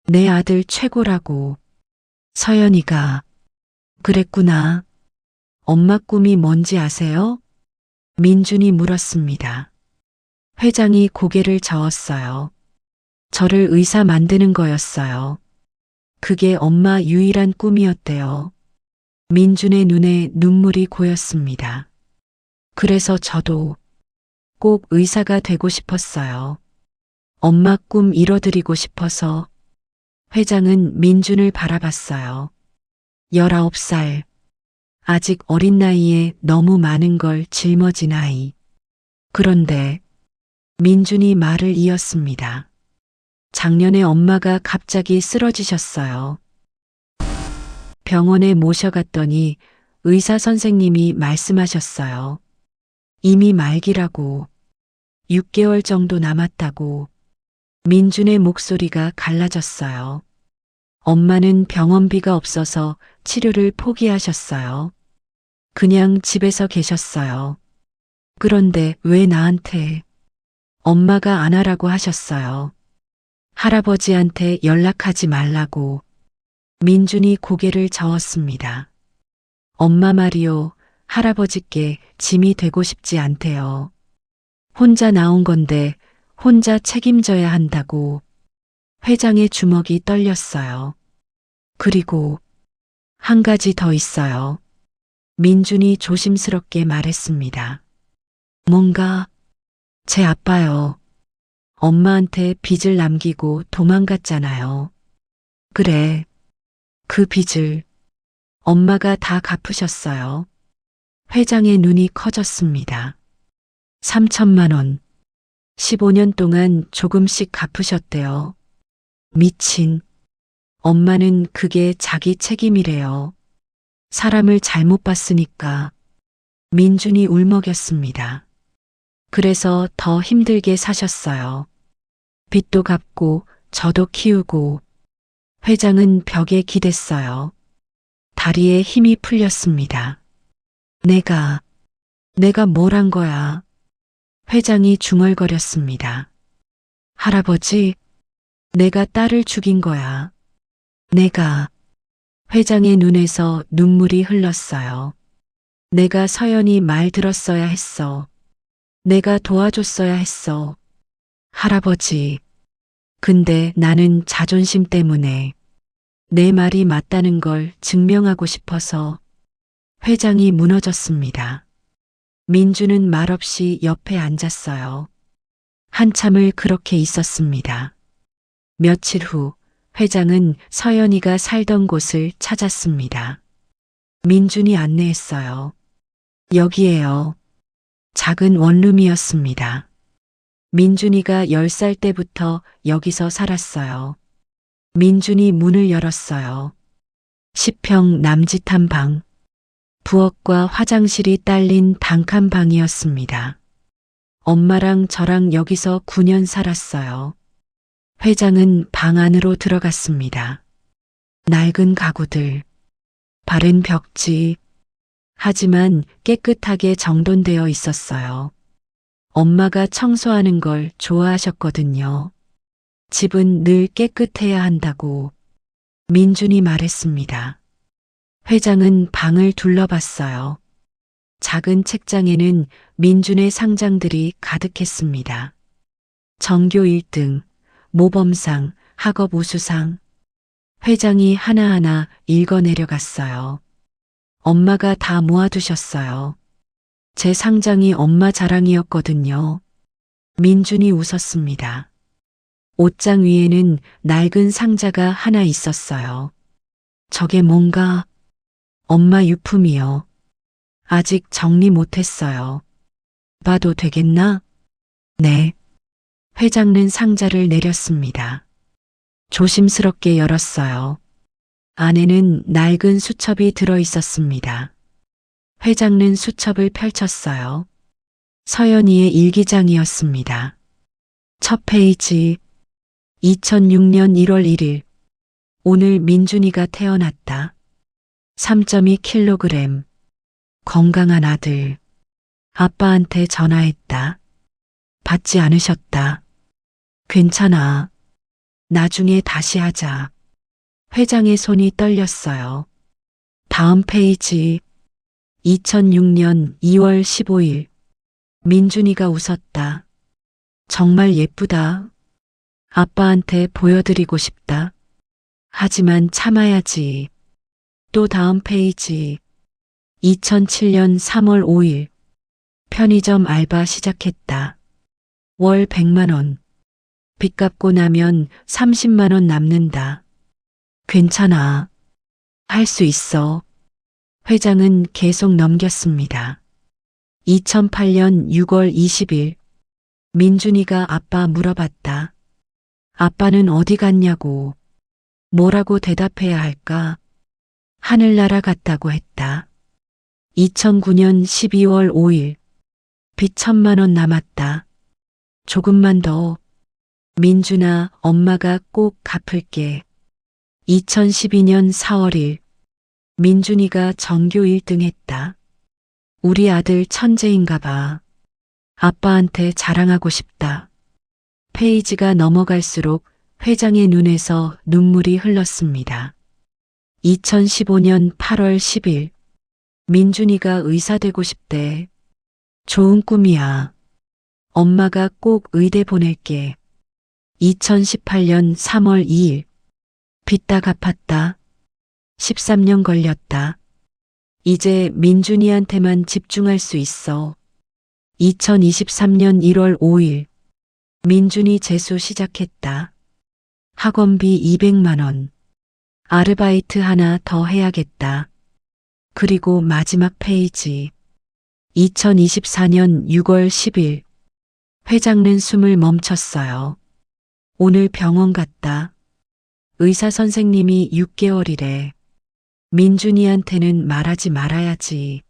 내 아들 최고라고. 서연이가 그랬구나. 엄마 꿈이 뭔지 아세요? 민준이 물었습니다. 회장이 고개를 저었어요. 저를 의사 만드는 거였어요. 그게 엄마 유일한 꿈이었대요. 민준의 눈에 눈물이 고였습니다. 그래서 저도 꼭 의사가 되고 싶었어요. 엄마 꿈 이뤄드리고 싶어서. 회장은 민준을 바라봤어요. 19살. 아직 어린 나이에 너무 많은 걸 짊어진 아이. 그런데 민준이 말을 이었습니다. 작년에 엄마가 갑자기 쓰러지셨어요. 병원에 모셔갔더니 의사 선생님이 말씀하셨어요. 이미 말기라고, 6개월 정도 남았다고. 민준의 목소리가 갈라졌어요. 엄마는 병원비가 없어서 치료를 포기하셨어요. 그냥 집에서 계셨어요. 그런데 왜 나한테? 엄마가 안 하라고 하셨어요. 할아버지한테 연락하지 말라고. 민준이 고개를 저었습니다. 엄마 말이요, 할아버지께 짐이 되고 싶지 않대요. 혼자 나온 건데 혼자 책임져야 한다고. 회장의 주먹이 떨렸어요. 그리고 한 가지 더 있어요. 민준이 조심스럽게 말했습니다. 뭔가 제 아빠요. 엄마한테 빚을 남기고 도망갔잖아요. 그래. 그 빚을 엄마가 다 갚으셨어요. 회장의 눈이 커졌습니다. 3천만 원. 15년 동안 조금씩 갚으셨대요. 미친. 엄마는 그게 자기 책임이래요. 사람을 잘못 봤으니까. 민준이 울먹였습니다. 그래서 더 힘들게 사셨어요. 빚도 갚고 저도 키우고. 회장은 벽에 기댔어요. 다리에 힘이 풀렸습니다. 내가 뭘 한 거야? 회장이 중얼거렸습니다. 할아버지, 내가 딸을 죽인 거야. 내가. 회장의 눈에서 눈물이 흘렀어요. 내가 서연이 말 들었어야 했어. 내가 도와줬어야 했어. 할아버지. 근데 나는 자존심 때문에 내 말이 맞다는 걸 증명하고 싶어서. 회장이 무너졌습니다. 민주는 말없이 옆에 앉았어요. 한참을 그렇게 있었습니다. 며칠 후 회장은 서연이가 살던 곳을 찾았습니다. 민준이 안내했어요. 여기에요. 작은 원룸이었습니다. 민준이가 10살 때부터 여기서 살았어요. 민준이 문을 열었어요. 10평 남짓한 방. 부엌과 화장실이 딸린 단칸 방이었습니다. 엄마랑 저랑 여기서 9년 살았어요. 회장은 방 안으로 들어갔습니다. 낡은 가구들, 바른 벽지, 하지만 깨끗하게 정돈되어 있었어요. 엄마가 청소하는 걸 좋아하셨거든요. 집은 늘 깨끗해야 한다고 민준이 말했습니다. 회장은 방을 둘러봤어요. 작은 책장에는 민준의 상장들이 가득했습니다. 전교 1등, 모범상, 학업 우수상. 회장이 하나하나 읽어내려갔어요. 엄마가 다 모아두셨어요. 제 상장이 엄마 자랑이었거든요. 민준이 웃었습니다. 옷장 위에는 낡은 상자가 하나 있었어요. 저게 뭔가 엄마 유품이요. 아직 정리 못했어요. 봐도 되겠나? 네. 회장은 상자를 내렸습니다. 조심스럽게 열었어요. 안에는 낡은 수첩이 들어 있었습니다. 회장은 수첩을 펼쳤어요. 서연이의 일기장이었습니다. 첫 페이지. 2006년 1월 1일. 오늘 민준이가 태어났다. 3.2kg. 건강한 아들. 아빠한테 전화했다. 받지 않으셨다. 괜찮아. 나중에 다시 하자. 회장의 손이 떨렸어요. 다음 페이지. 2006년 2월 15일. 민준이가 웃었다. 정말 예쁘다. 아빠한테 보여드리고 싶다. 하지만 참아야지. 또 다음 페이지. 2007년 3월 5일. 편의점 알바 시작했다. 월 100만 원. 빚 갚고 나면 30만 원 남는다. 괜찮아. 할 수 있어. 회장은 계속 넘겼습니다. 2008년 6월 20일 민준이가 아빠 물어봤다. 아빠는 어디 갔냐고. 뭐라고 대답해야 할까? 하늘나라 갔다고 했다. 2009년 12월 5일 빚 1,000만 원 남았다. 조금만 더. 민준아, 엄마가 꼭 갚을게. 2012년 4월 1일 민준이가 전교 1등 했다. 우리 아들 천재인가 봐. 아빠한테 자랑하고 싶다. 페이지가 넘어갈수록 회장의 눈에서 눈물이 흘렀습니다. 2015년 8월 10일 민준이가 의사 되고 싶대. 좋은 꿈이야. 엄마가 꼭 의대 보낼게. 2018년 3월 2일 빚 다 갚았다. 13년 걸렸다. 이제 민준이한테만 집중할 수 있어. 2023년 1월 5일 민준이 재수 시작했다. 학원비 200만 원. 아르바이트 하나 더 해야겠다. 그리고 마지막 페이지. 2024년 6월 10일 회장는 숨을 멈췄어요. 오늘 병원 갔다. 의사 선생님이 6개월이래. 민준이한테는 말하지 말아야지.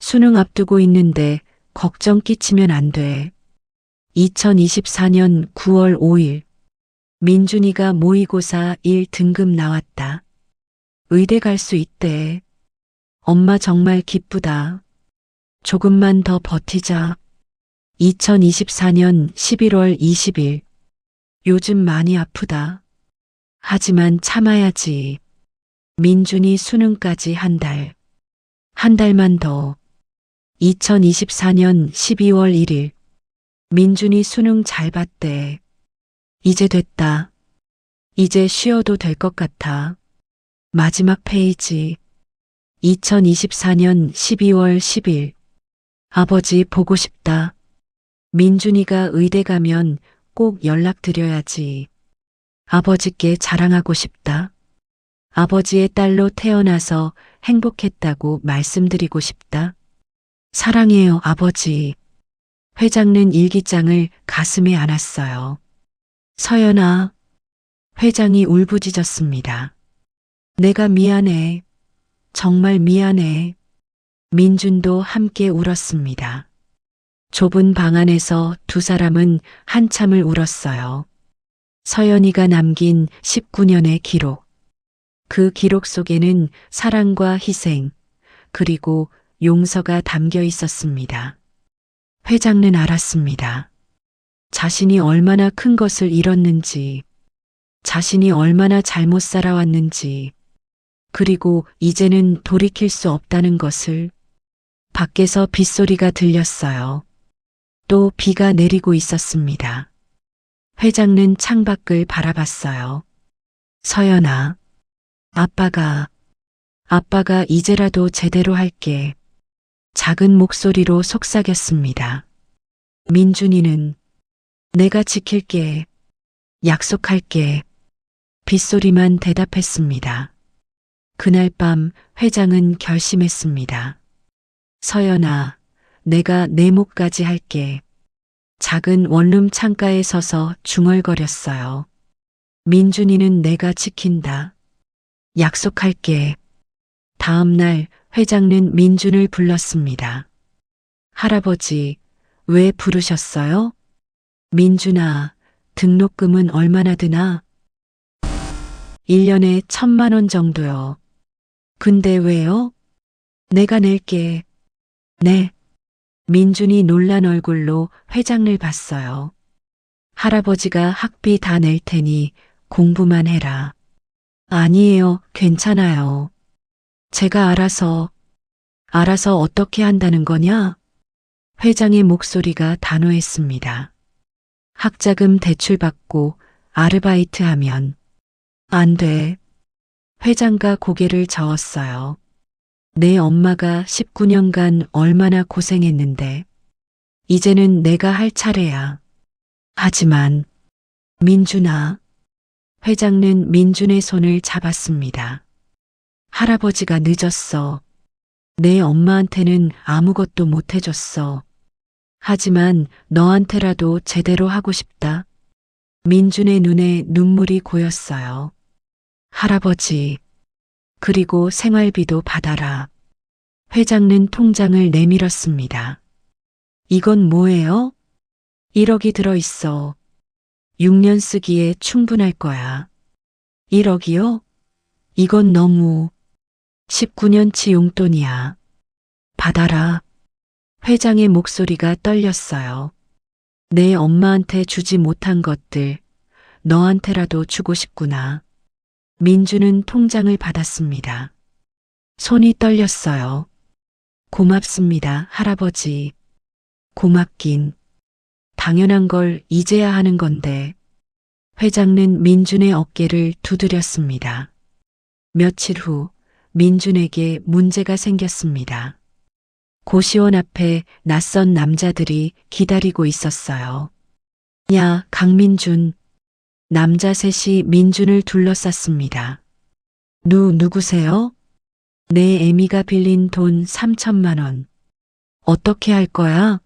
수능 앞두고 있는데 걱정 끼치면 안 돼. 2024년 9월 5일 민준이가 모의고사 1등급 나왔다. 의대 갈 수 있대. 엄마 정말 기쁘다. 조금만 더 버티자. 2024년 11월 20일 요즘 많이 아프다. 하지만 참아야지. 민준이 수능까지 한 달. 한 달만 더. 2024년 12월 1일 민준이 수능 잘 봤대. 이제 됐다. 이제 쉬어도 될 것 같아. 마지막 페이지. 2024년 12월 10일 아버지 보고 싶다. 민준이가 의대 가면 꼭 연락드려야지. 아버지께 자랑하고 싶다. 아버지의 딸로 태어나서 행복했다고 말씀드리고 싶다. 사랑해요, 아버지. 회장는 일기장을 가슴에 안았어요. 서연아. 회장이 울부짖었습니다. 내가 미안해. 정말 미안해. 민준도 함께 울었습니다. 좁은 방 안에서 두 사람은 한참을 울었어요. 서연이가 남긴 19년의 기록. 그 기록 속에는 사랑과 희생, 그리고 용서가 담겨 있었습니다. 회장은 알았습니다. 자신이 얼마나 큰 것을 잃었는지, 자신이 얼마나 잘못 살아왔는지, 그리고 이제는 돌이킬 수 없다는 것을. 밖에서 빗소리가 들렸어요. 또 비가 내리고 있었습니다. 회장은 창밖을 바라봤어요. 서연아, 아빠가 이제라도 제대로 할게. 작은 목소리로 속삭였습니다. 민준이는 내가 지킬게. 약속할게. 빗소리만 대답했습니다. 그날 밤 회장은 결심했습니다. 서연아, 내가 내 몫까지 할게. 작은 원룸 창가에 서서 중얼거렸어요. 민준이는 내가 지킨다. 약속할게. 다음 날 회장은 민준을 불렀습니다. 할아버지, 왜 부르셨어요? 민준아, 등록금은 얼마나 드나? 1년에 1,000만 원 정도요. 근데 왜요? 내가 낼게. 네. 민준이 놀란 얼굴로 회장을 봤어요. 할아버지가 학비 다 낼 테니 공부만 해라. 아니에요, 괜찮아요. 제가 알아서 어떻게 한다는 거냐? 회장의 목소리가 단호했습니다. 학자금 대출받고 아르바이트 하면. 안 돼. 회장가 고개를 저었어요. 내 엄마가 19년간 얼마나 고생했는데. 이제는 내가 할 차례야. 하지만 민준아, 회장은 민준의 손을 잡았습니다. 할아버지가 늦었어. 내 엄마한테는 아무것도 못 해줬어. 하지만 너한테라도 제대로 하고 싶다. 민준의 눈에 눈물이 고였어요. 할아버지, 그리고 생활비도 받아라. 회장은 통장을 내밀었습니다. 이건 뭐예요? 1억이 들어있어. 6년 쓰기에 충분할 거야. 1억이요? 이건 너무 19년치 용돈이야. 받아라. 회장의 목소리가 떨렸어요. 내 엄마한테 주지 못한 것들, 너한테라도 주고 싶구나. 민주는 통장을 받았습니다. 손이 떨렸어요. 고맙습니다, 할아버지. 고맙긴. 당연한 걸 이제야 하는 건데. 회장은 민준의 어깨를 두드렸습니다. 며칠 후 민준에게 문제가 생겼습니다. 고시원 앞에 낯선 남자들이 기다리고 있었어요. 야, 강민준. 남자 셋이 민준을 둘러쌌습니다. 누구세요? 내 애미가 빌린 돈 3천만 원. 어떻게 할 거야?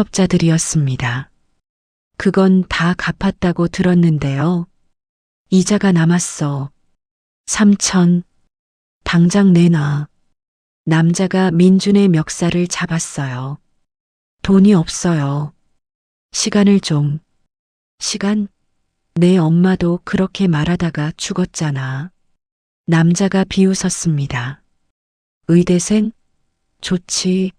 사채업자들이었습니다. 그건 다 갚았다고 들었는데요. 이자가 남았어. 3천. 당장 내놔. 남자가 민준의 멱살을 잡았어요. 돈이 없어요. 시간을 좀. 시간? 내 엄마도 그렇게 말하다가 죽었잖아. 남자가 비웃었습니다. 의대생? 좋지.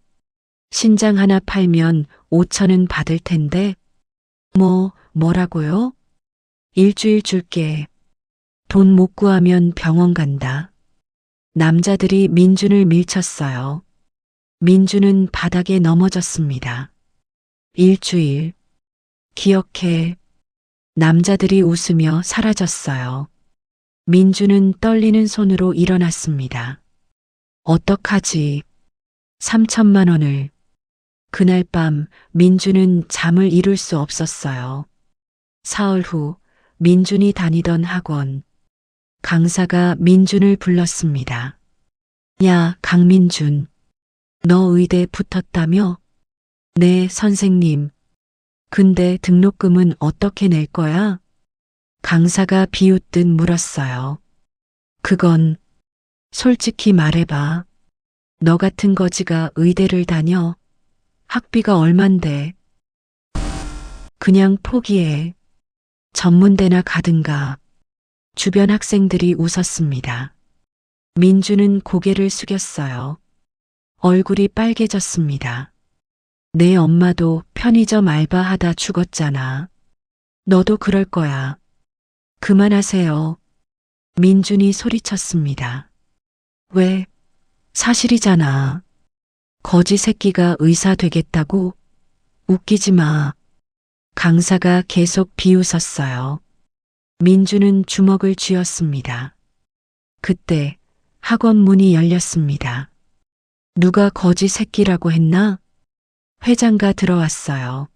신장 하나 팔면 5천은 받을 텐데. 뭐라고요? 일주일 줄게. 돈 못 구하면 병원 간다. 남자들이 민준을 밀쳤어요. 민준은 바닥에 넘어졌습니다. 일주일. 기억해. 남자들이 웃으며 사라졌어요. 민준은 떨리는 손으로 일어났습니다. 어떡하지? 3천만 원을. 그날 밤 민준은 잠을 이룰 수 없었어요. 사흘 후 민준이 다니던 학원. 강사가 민준을 불렀습니다. 야, 강민준. 너 의대 붙었다며? 네, 선생님. 근데 등록금은 어떻게 낼 거야? 강사가 비웃듯 물었어요. 그건 솔직히 말해봐. 너 같은 거지가 의대를 다녀? 학비가 얼만데? 그냥 포기해. 전문대나 가든가. 주변 학생들이 웃었습니다. 민주는 고개를 숙였어요. 얼굴이 빨개졌습니다. 내 엄마도 편의점 알바하다 죽었잖아. 너도 그럴 거야. 그만하세요. 민준이 소리쳤습니다. 왜? 사실이잖아. 거지 새끼가 의사 되겠다고? 웃기지 마. 강사가 계속 비웃었어요. 민주는 주먹을 쥐었습니다. 그때 학원 문이 열렸습니다. 누가 거지 새끼라고 했나? 회장가 들어왔어요.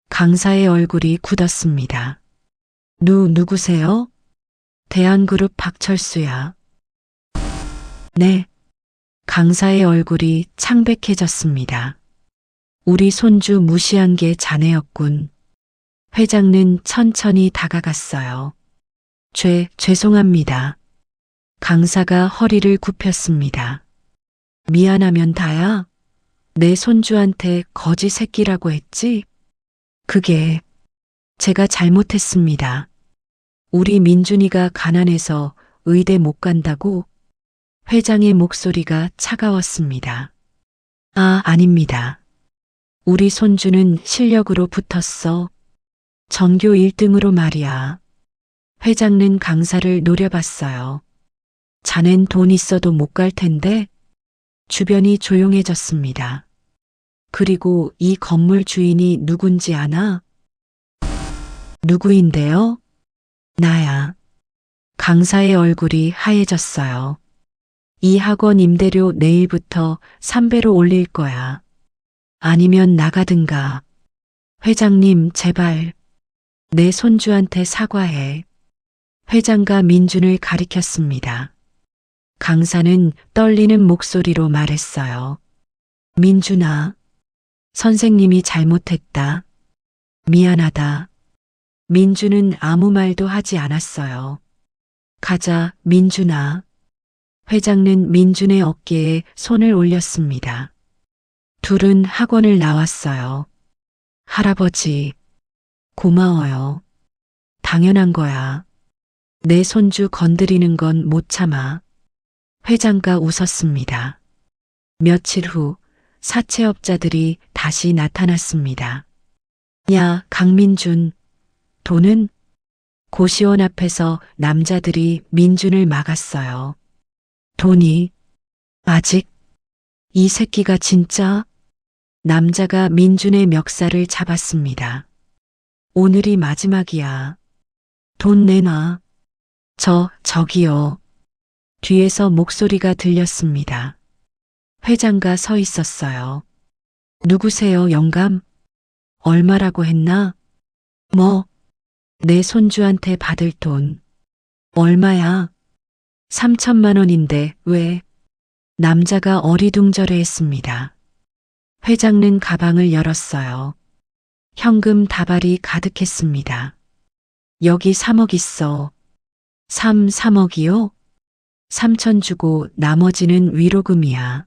강사의 얼굴이 굳었습니다. 누구세요? 대한그룹 박철수야. 네. 강사의 얼굴이 창백해졌습니다. 우리 손주 무시한 게 자네였군. 회장은 천천히 다가갔어요. 죄송합니다. 강사가 허리를 굽혔습니다. 미안하면 다야? 내 손주한테 거지 새끼라고 했지? 그게 제가 잘못했습니다. 우리 민준이가 가난해서 의대 못 간다고? 회장의 목소리가 차가웠습니다. 아닙니다. 우리 손주는 실력으로 붙었어. 전교 1등으로 말이야. 회장은 강사를 노려봤어요. 자넨 돈 있어도 못 갈 텐데. 주변이 조용해졌습니다. 그리고 이 건물 주인이 누군지 아나? 누구인데요? 나야. 강사의 얼굴이 하얘졌어요. 이 학원 임대료 내일부터 3배로 올릴 거야. 아니면 나가든가. 회장님, 제발. 내 손주한테 사과해. 회장과 민준을 가리켰습니다. 강사는 떨리는 목소리로 말했어요. 민준아, 선생님이 잘못했다. 미안하다. 민준은 아무 말도 하지 않았어요. 가자, 민준아. 회장은 민준의 어깨에 손을 올렸습니다. 둘은 학원을 나왔어요. 할아버지, 고마워요. 당연한 거야. 내 손주 건드리는 건 못 참아. 회장가 웃었습니다. 며칠 후 사채업자들이 다시 나타났습니다. 야, 강민준, 돈은? 고시원 앞에서 남자들이 민준을 막았어요. 돈이? 아직? 이 새끼가 진짜? 남자가 민준의 멱살을 잡았습니다. 오늘이 마지막이야. 돈 내놔. 저기요. 뒤에서 목소리가 들렸습니다. 회장가 서 있었어요. 누구세요, 영감? 얼마라고 했나? 내 손주한테 받을 돈. 얼마야? 3천만 원인데 왜? 남자가 어리둥절해했습니다. 회장은 가방을 열었어요. 현금 다발이 가득했습니다. 여기 3억 있어. 3억이요? 3천 주고 나머지는 위로금이야.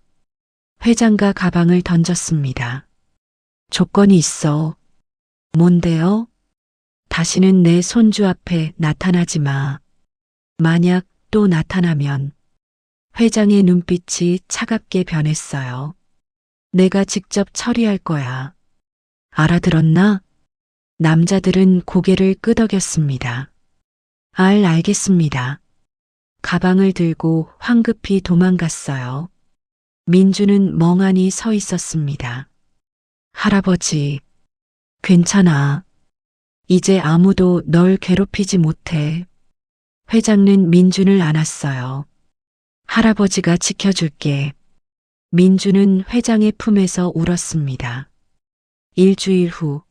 회장가 가방을 던졌습니다. 조건이 있어. 뭔데요? 다시는 내 손주 앞에 나타나지 마. 만약 또 나타나면 회장의 눈빛이 차갑게 변했어요. 내가 직접 처리할 거야. 알아들었나? 남자들은 고개를 끄덕였습니다. 알겠습니다. 가방을 들고 황급히 도망갔어요. 민주는 멍하니 서 있었습니다. 할아버지, 괜찮아. 이제 아무도 널 괴롭히지 못해. 회장은 민준을 안았어요. 할아버지가 지켜줄게. 민준은 회장의 품에서 울었습니다. 일주일 후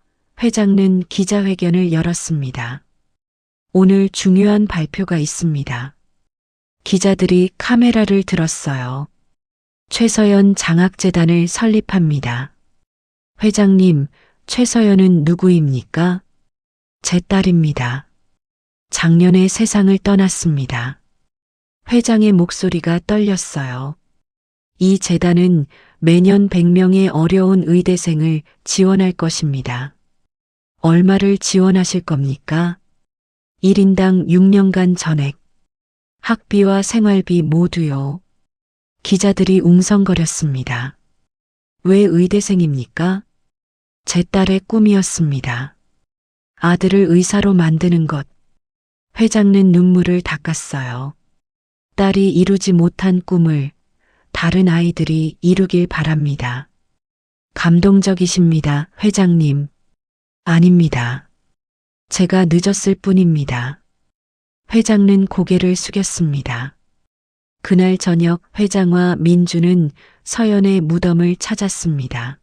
회장은 기자회견을 열었습니다. 오늘 중요한 발표가 있습니다. 기자들이 카메라를 들었어요. 최서연 장학재단을 설립합니다. 회장님, 최서연은 누구입니까? 제 딸입니다. 작년에 세상을 떠났습니다. 회장의 목소리가 떨렸어요. 이 재단은 매년 100명의 어려운 의대생을 지원할 것입니다. 얼마를 지원하실 겁니까? 1인당 6년간 전액, 학비와 생활비 모두요. 기자들이 웅성거렸습니다. 왜 의대생입니까? 제 딸의 꿈이었습니다. 아들을 의사로 만드는 것. 회장은 눈물을 닦았어요. 딸이 이루지 못한 꿈을 다른 아이들이 이루길 바랍니다. 감동적이십니다, 회장님. 아닙니다. 제가 늦었을 뿐입니다. 회장은 고개를 숙였습니다. 그날 저녁 회장과 민주는 서연의 무덤을 찾았습니다.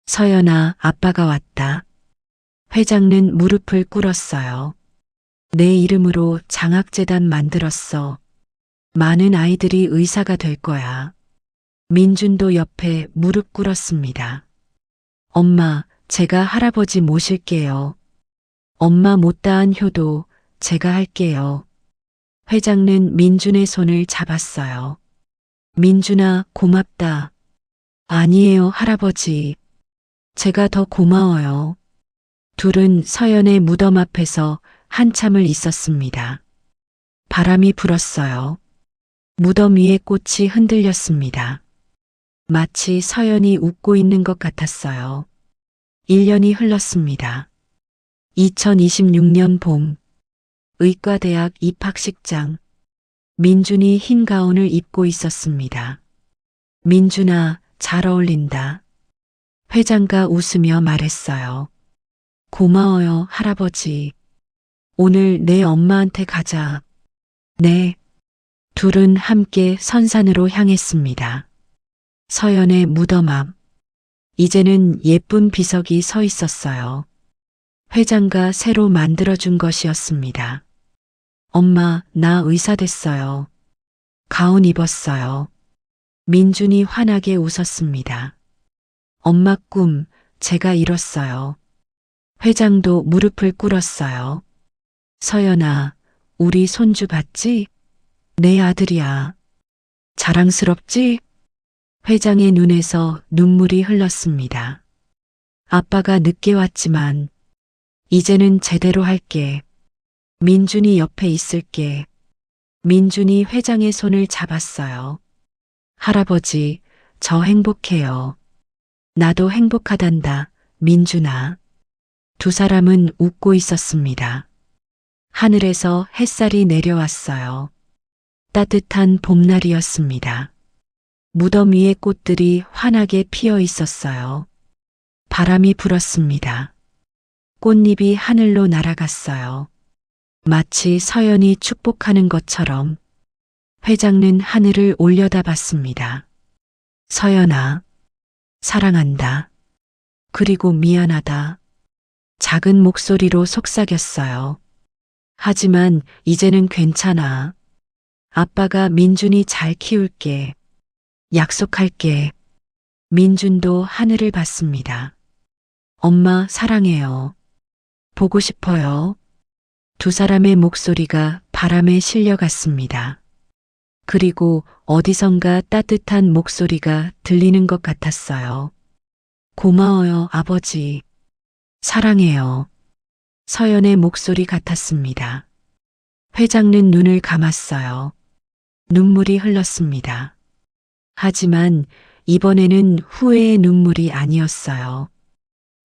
서연아, 아빠가 왔다. 회장은 무릎을 꿇었어요. 내 이름으로 장학재단 만들었어. 많은 아이들이 의사가 될 거야. 민준도 옆에 무릎 꿇었습니다. 엄마, 제가 할아버지 모실게요. 엄마 못다한 효도 제가 할게요. 회장은 민준의 손을 잡았어요. 민준아, 고맙다. 아니에요, 할아버지. 제가 더 고마워요. 둘은 서연의 무덤 앞에서 한참을 있었습니다. 바람이 불었어요. 무덤 위에 꽃이 흔들렸습니다. 마치 서연이 웃고 있는 것 같았어요. 1년이 흘렀습니다. 2026년 봄, 의과대학 입학식장. 민준이 흰 가운을 입고 있었습니다. 민준아, 잘 어울린다. 회장가 웃으며 말했어요. 고마워요, 할아버지. 오늘 내 엄마한테 가자. 네. 둘은 함께 선산으로 향했습니다. 서연의 무덤 앞. 이제는 예쁜 비석이 서 있었어요. 회장가 새로 만들어준 것이었습니다. 엄마, 나 의사 됐어요. 가운 입었어요. 민준이 환하게 웃었습니다. 엄마 꿈, 제가 이뤘어요. 회장도 무릎을 꿇었어요. 서연아, 우리 손주 봤지? 내 아들이야. 자랑스럽지? 회장의 눈에서 눈물이 흘렀습니다. 아빠가 늦게 왔지만 이제는 제대로 할게. 민준이 옆에 있을게. 민준이 회장의 손을 잡았어요. 할아버지, 저 행복해요. 나도 행복하단다, 민준아. 두 사람은 웃고 있었습니다. 하늘에서 햇살이 내려왔어요. 따뜻한 봄날이었습니다. 무덤 위에 꽃들이 환하게 피어 있었어요. 바람이 불었습니다. 꽃잎이 하늘로 날아갔어요. 마치 서연이 축복하는 것처럼 회장은 하늘을 올려다봤습니다. 서연아, 사랑한다. 그리고 미안하다. 작은 목소리로 속삭였어요. 하지만 이제는 괜찮아. 아빠가 민준이 잘 키울게. 약속할게. 민준도 하늘을 봤습니다. 엄마 사랑해요. 보고 싶어요. 두 사람의 목소리가 바람에 실려갔습니다. 그리고 어디선가 따뜻한 목소리가 들리는 것 같았어요. 고마워요, 아버지. 사랑해요. 서연의 목소리 같았습니다. 회장은 눈을 감았어요. 눈물이 흘렀습니다. 하지만 이번에는 후회의 눈물이 아니었어요.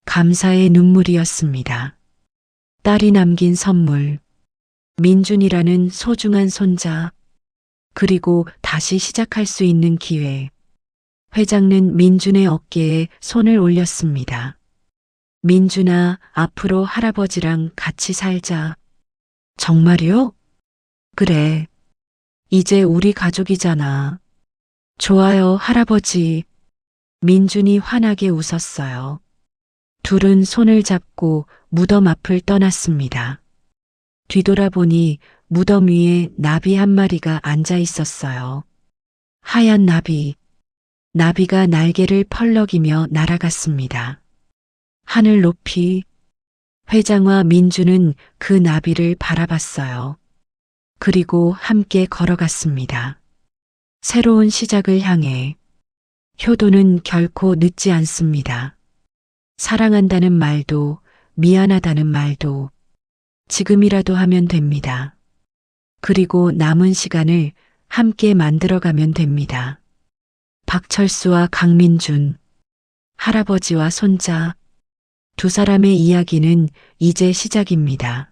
감사의 눈물이었습니다. 딸이 남긴 선물, 민준이라는 소중한 손자, 그리고 다시 시작할 수 있는 기회. 회장은 민준의 어깨에 손을 올렸습니다. 민준아, 앞으로 할아버지랑 같이 살자. 정말요? 그래. 이제 우리 가족이잖아. 좋아요, 할아버지. 민준이 환하게 웃었어요. 둘은 손을 잡고 무덤 앞을 떠났습니다. 뒤돌아보니 무덤 위에 나비 한 마리가 앉아 있었어요. 하얀 나비. 나비가 날개를 펄럭이며 날아갔습니다. 하늘 높이 회장과 민준은 그 나비를 바라봤어요. 그리고 함께 걸어갔습니다. 새로운 시작을 향해. 효도는 결코 늦지 않습니다. 사랑한다는 말도 미안하다는 말도 지금이라도 하면 됩니다. 그리고 남은 시간을 함께 만들어가면 됩니다. 박철수와 강민준, 할아버지와 손자, 두 사람의 이야기는 이제 시작입니다.